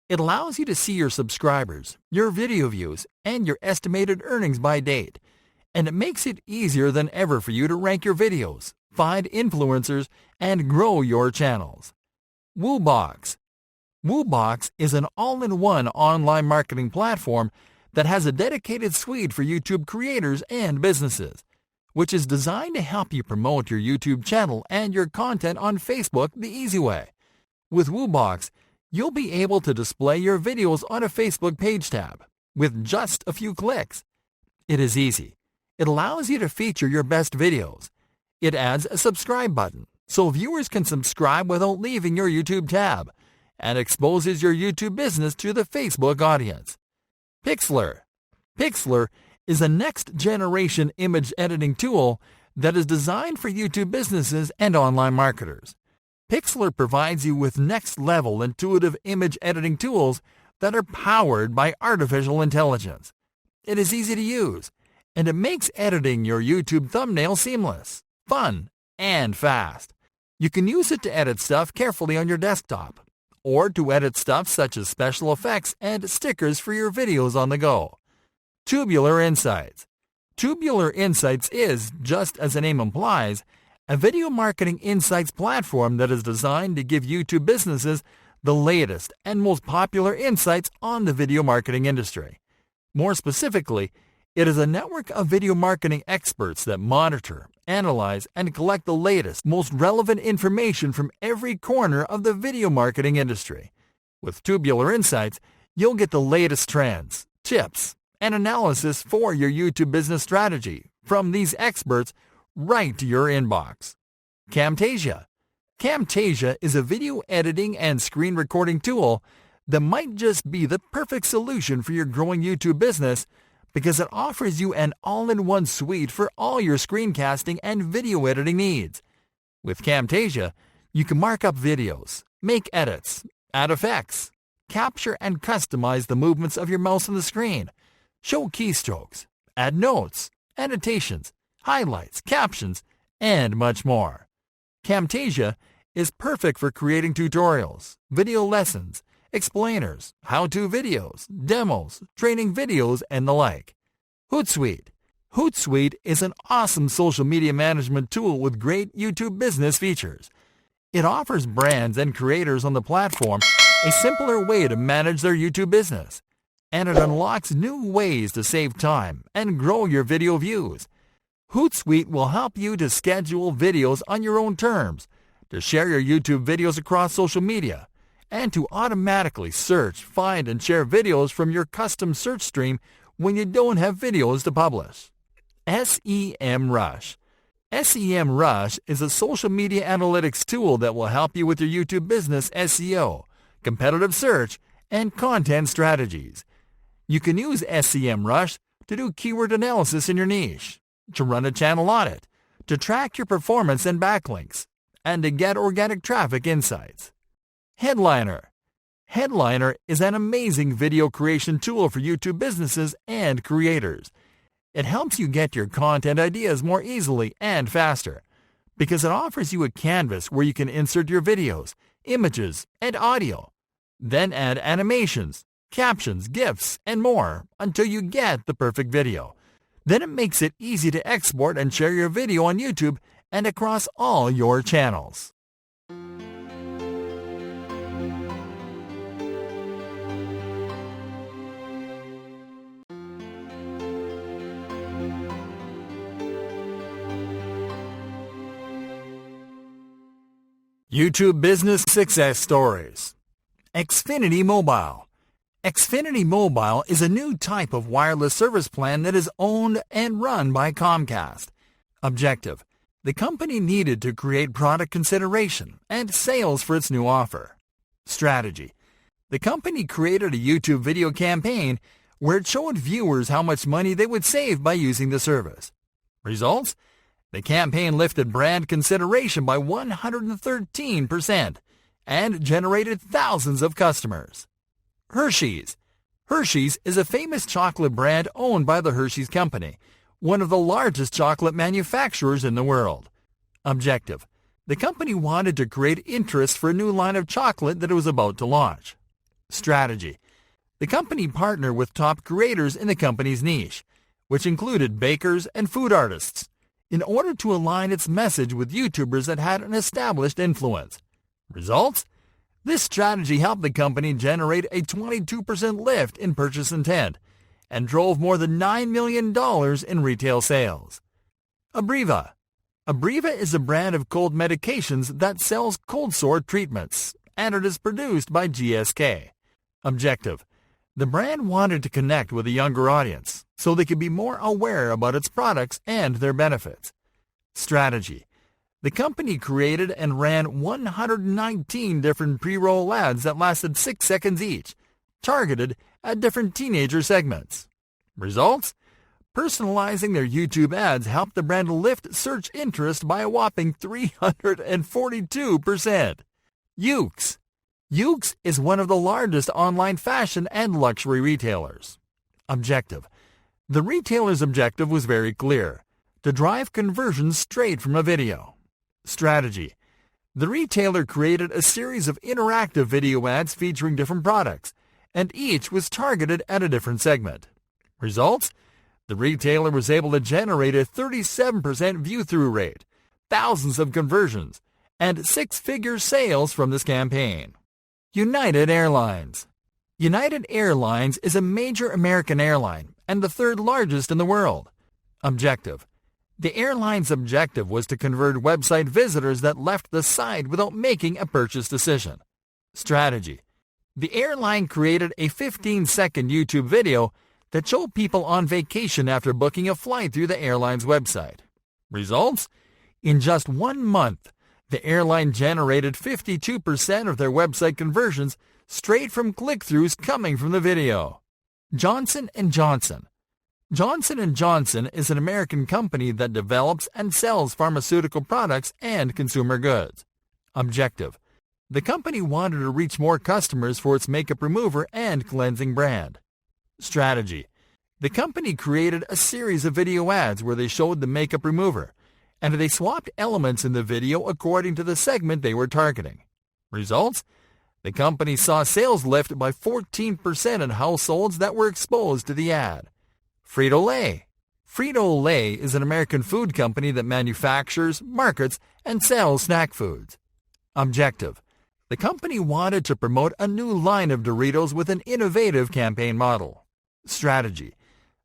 It allows you to see your subscribers, your video views, and your estimated earnings by date. And it makes it easier than ever for you to rank your videos, find influencers, and grow your channels. Woobox. Woobox is an all-in-one online marketing platform that has a dedicated suite for YouTube creators and businesses, which is designed to help you promote your YouTube channel and your content on Facebook the easy way. With WooBox, you'll be able to display your videos on a Facebook page tab with just a few clicks. It is easy. It allows you to feature your best videos. It adds a subscribe button so viewers can subscribe without leaving your YouTube tab, and exposes your YouTube business to the Facebook audience. Pixlr. Pixlr is a next-generation image editing tool that is designed for YouTube businesses and online marketers. Pixlr provides you with next-level intuitive image editing tools that are powered by artificial intelligence. It is easy to use, and it makes editing your YouTube thumbnail seamless, fun, and fast. You can use it to edit stuff carefully on your desktop, or to edit stuff such as special effects and stickers for your videos on the go. Tubular Insights. Tubular Insights is, just as the name implies, a video marketing insights platform that is designed to give YouTube businesses the latest and most popular insights on the video marketing industry. More specifically, it is a network of video marketing experts that monitor, analyze, and collect the latest, most relevant information from every corner of the video marketing industry. With Tubular Insights, you'll get the latest trends, tips, and analysis for your YouTube business strategy from these experts right to your inbox. Camtasia. Camtasia is a video editing and screen recording tool that might just be the perfect solution for your growing YouTube business because it offers you an all-in-one suite for all your screencasting and video editing needs. With Camtasia, you can mark up videos, make edits, add effects, capture and customize the movements of your mouse on the screen, show keystrokes, add notes, annotations, highlights, captions, and much more. Camtasia is perfect for creating tutorials, video lessons, explainers, how-to videos, demos, training videos, and the like. Hootsuite. Hootsuite is an awesome social media management tool with great YouTube business features. It offers brands and creators on the platform a simpler way to manage their YouTube business, and it unlocks new ways to save time and grow your video views. Hootsuite will help you to schedule videos on your own terms, to share your YouTube videos across social media, and to automatically search, find, and share videos from your custom search stream when you don't have videos to publish. SEMrush. SEMrush is a social media analytics tool that will help you with your YouTube business SEO, competitive search, and content strategies. You can use SEMrush to do keyword analysis in your niche, to run a channel audit, to track your performance and backlinks, and to get organic traffic insights. Headliner. Headliner is an amazing video creation tool for YouTube businesses and creators. It helps you get your content ideas more easily and faster because it offers you a canvas where you can insert your videos, images, and audio. Then add animations, captions, GIFs, and more until you get the perfect video. Then it makes it easy to export and share your video on YouTube and across all your channels. YouTube Business Success Stories. Xfinity Mobile. Xfinity Mobile is a new type of wireless service plan that is owned and run by Comcast. Objective: the company needed to create product consideration and sales for its new offer. Strategy: the company created a YouTube video campaign where it showed viewers how much money they would save by using the service. Results: the campaign lifted brand consideration by 113% and generated thousands of customers. Hershey's. Hershey's is a famous chocolate brand owned by the Hershey's Company, one of the largest chocolate manufacturers in the world. Objective: the company wanted to create interest for a new line of chocolate that it was about to launch. Strategy: the company partnered with top creators in the company's niche, which included bakers and food artists, in order to align its message with YouTubers that had an established influence. Results: this strategy helped the company generate a 22% lift in purchase intent and drove more than $9 million in retail sales. Abreva. Abreva is a brand of cold medications that sells cold sore treatments, and it is produced by GSK. Objective. The brand wanted to connect with a younger audience so they could be more aware about its products and their benefits. Strategy. The company created and ran 119 different pre-roll ads that lasted 6 seconds each, targeted at different teenager segments. Results? Personalizing their YouTube ads helped the brand lift search interest by a whopping 342%. Ukes. Ukes is one of the largest online fashion and luxury retailers. Objective. The retailer's objective was very clear: to drive conversions straight from a video. Strategy. The retailer created a series of interactive video ads featuring different products, and each was targeted at a different segment. Results? The retailer was able to generate a 37% view-through rate, thousands of conversions, and six-figure sales from this campaign. United Airlines. United Airlines is a major American airline and the third largest in the world. Objective. The airline's objective was to convert website visitors that left the site without making a purchase decision. Strategy. The airline created a 15-second YouTube video that showed people on vacation after booking a flight through the airline's website. Results? In just 1 month, the airline generated 52% of their website conversions straight from click-throughs coming from the video. Johnson & Johnson. Johnson & Johnson is an American company that develops and sells pharmaceutical products and consumer goods. Objective. The company wanted to reach more customers for its makeup remover and cleansing brand. Strategy. The company created a series of video ads where they showed the makeup remover, and they swapped elements in the video according to the segment they were targeting. Results? The company saw sales lift by 14% in households that were exposed to the ad. Frito-Lay. Frito-Lay is an American food company that manufactures, markets, and sells snack foods. Objective. The company wanted to promote a new line of Doritos with an innovative campaign model. Strategy.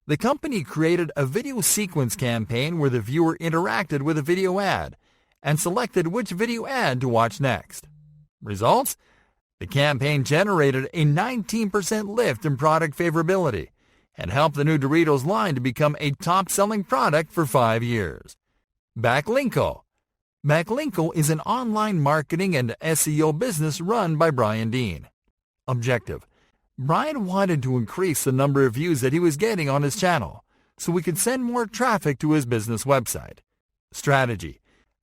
The company created a video sequence campaign where the viewer interacted with a video ad and selected which video ad to watch next. Results? The campaign generated a 19% lift in product favorability and helped the new Doritos line to become a top-selling product for 5 years. Backlinko. Backlinko is an online marketing and SEO business run by Brian Dean. Objective. Brian wanted to increase the number of views that he was getting on his channel so he could send more traffic to his business website. Strategy.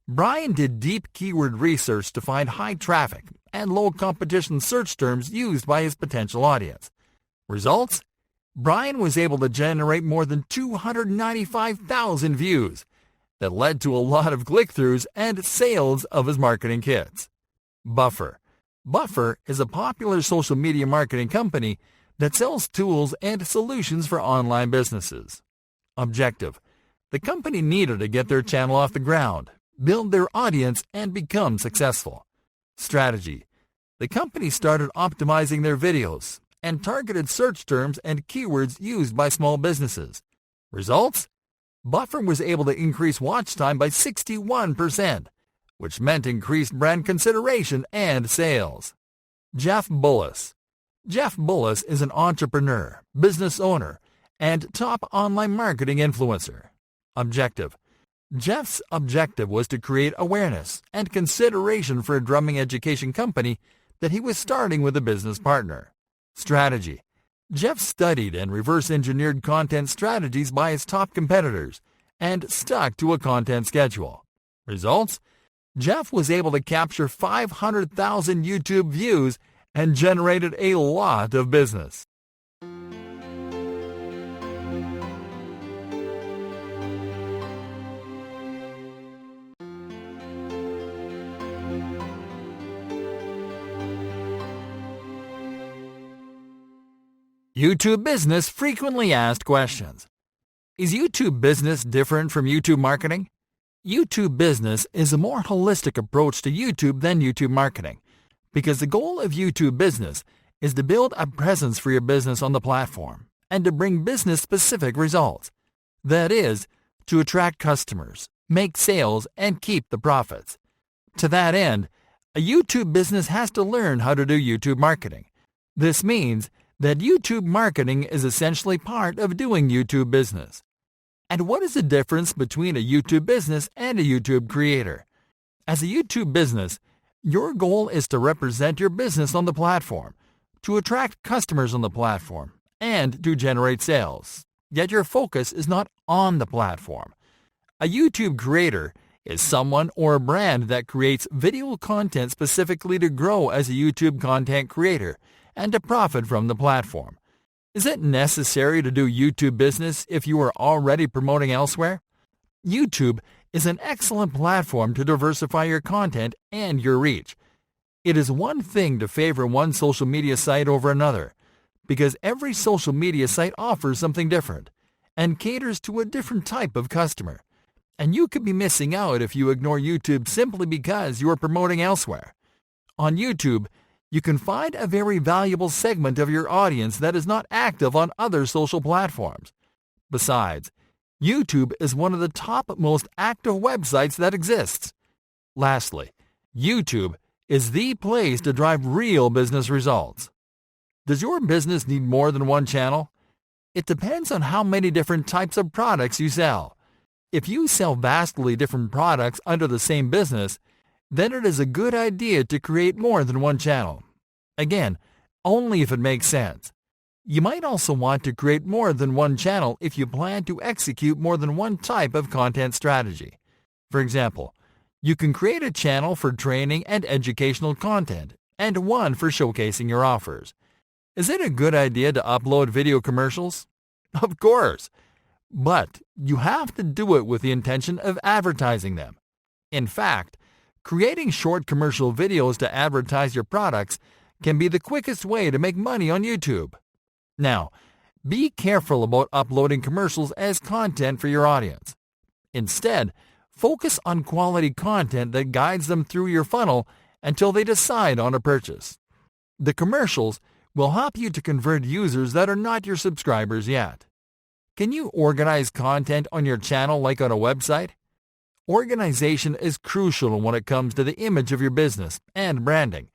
Brian did deep keyword research to find high traffic and low competition search terms used by his potential audience. Results? Brian was able to generate more than 295,000 views that led to a lot of click-throughs and sales of his marketing kits. Buffer. Buffer is a popular social media marketing company that sells tools and solutions for online businesses. Objective. The company needed to get their channel off the ground, build their audience, and become successful. Strategy. The company started optimizing their videos and targeted search terms and keywords used by small businesses. Results? Buffer was able to increase watch time by 61%, which meant increased brand consideration and sales. Jeff Bullis. Jeff Bullis is an entrepreneur, business owner, and top online marketing influencer. Objective. Jeff's objective was to create awareness and consideration for a drumming education company that he was starting with a business partner. Strategy. Jeff studied and reverse-engineered content strategies by his top competitors and stuck to a content schedule. Results? Jeff was able to capture 500,000 YouTube views and generated a lot of business. YouTube Business Frequently Asked Questions. Is YouTube Business different from YouTube Marketing? YouTube Business is a more holistic approach to YouTube than YouTube Marketing, because the goal of YouTube Business is to build a presence for your business on the platform and to bring business-specific results. That is, to attract customers, make sales, and keep the profits. To that end, a YouTube business has to learn how to do YouTube marketing. This means that YouTube marketing is essentially part of doing YouTube business. And what is the difference between a YouTube business and a YouTube creator? As a YouTube business, your goal is to represent your business on the platform, to attract customers on the platform, and to generate sales. Yet your focus is not on the platform. A YouTube creator is someone or a brand that creates video content specifically to grow as a YouTube content creator and to profit from the platform. Is it necessary to do YouTube business if you are already promoting elsewhere? YouTube is an excellent platform to diversify your content and your reach. It is one thing to favor one social media site over another, because every social media site offers something different and caters to a different type of customer. And you could be missing out if you ignore YouTube simply because you are promoting elsewhere. On YouTube, you can find a very valuable segment of your audience that is not active on other social platforms. Besides, YouTube is one of the top most active websites that exists. Lastly, YouTube is the place to drive real business results. Does your business need more than one channel? It depends on how many different types of products you sell. If you sell vastly different products under the same business, then it is a good idea to create more than one channel. Again, only if it makes sense. You might also want to create more than one channel if you plan to execute more than one type of content strategy. For example, you can create a channel for training and educational content and one for showcasing your offers. Is it a good idea to upload video commercials? Of course, but you have to do it with the intention of advertising them. In fact, creating short commercial videos to advertise your products can be the quickest way to make money on YouTube. Now, be careful about uploading commercials as content for your audience. Instead, focus on quality content that guides them through your funnel until they decide on a purchase. The commercials will help you to convert users that are not your subscribers yet. Can you organize content on your channel like on a website? Organization is crucial when it comes to the image of your business and branding,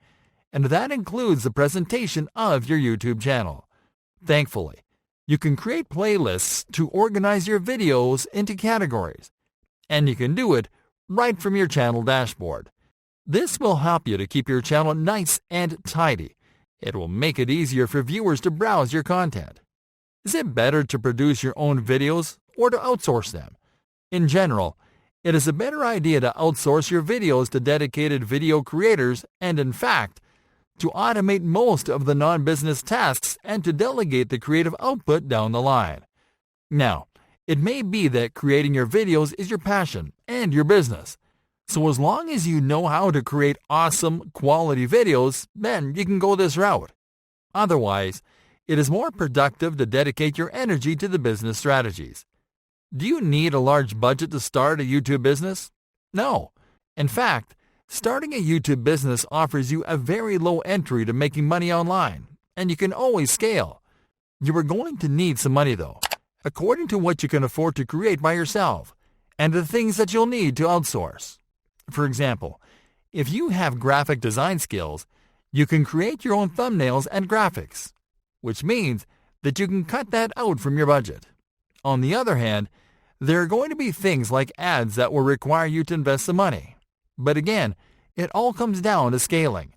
and that includes the presentation of your YouTube channel. Thankfully, you can create playlists to organize your videos into categories, and you can do it right from your channel dashboard. This will help you to keep your channel nice and tidy. It will make it easier for viewers to browse your content. Is it better to produce your own videos or to outsource them? In general, it is a better idea to outsource your videos to dedicated video creators and, in fact, to automate most of the non-business tasks and to delegate the creative output down the line. Now, it may be that creating your videos is your passion and your business. So as long as you know how to create awesome, quality videos, then you can go this route. Otherwise, it is more productive to dedicate your energy to the business strategies. Do you need a large budget to start a YouTube business? No. In fact, starting a YouTube business offers you a very low entry to making money online, and you can always scale. You are going to need some money though, according to what you can afford to create by yourself, and the things that you'll need to outsource. For example, if you have graphic design skills, you can create your own thumbnails and graphics, which means that you can cut that out from your budget. On the other hand, there are going to be things like ads that will require you to invest some money. But again, it all comes down to scaling.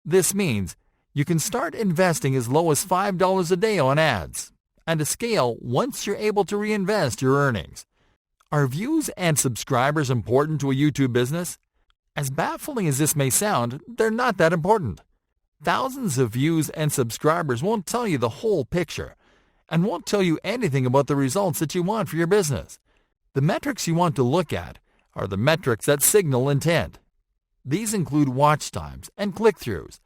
This means you can start investing as low as $5 a day on ads, and to scale once you're able to reinvest your earnings. Are views and subscribers important to a YouTube business? As baffling as this may sound, they're not that important. Thousands of views and subscribers won't tell you the whole picture, and won't tell you anything about the results that you want for your business. The metrics you want to look at are the metrics that signal intent. These include watch times and click-throughs.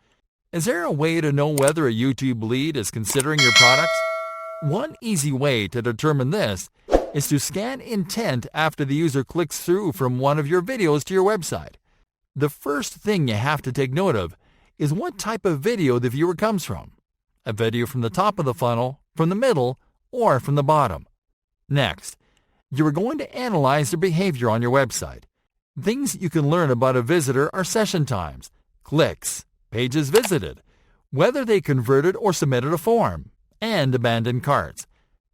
Is there a way to know whether a YouTube lead is considering your products? One easy way to determine this is to scan intent after the user clicks through from one of your videos to your website. The first thing you have to take note of is what type of video the viewer comes from. A video from the top of the funnel, from the middle, or from the bottom. Next, you are going to analyze their behavior on your website. Things you can learn about a visitor are session times, clicks, pages visited, whether they converted or submitted a form, and abandoned carts.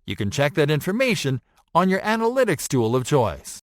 You can check that information on your analytics tool of choice.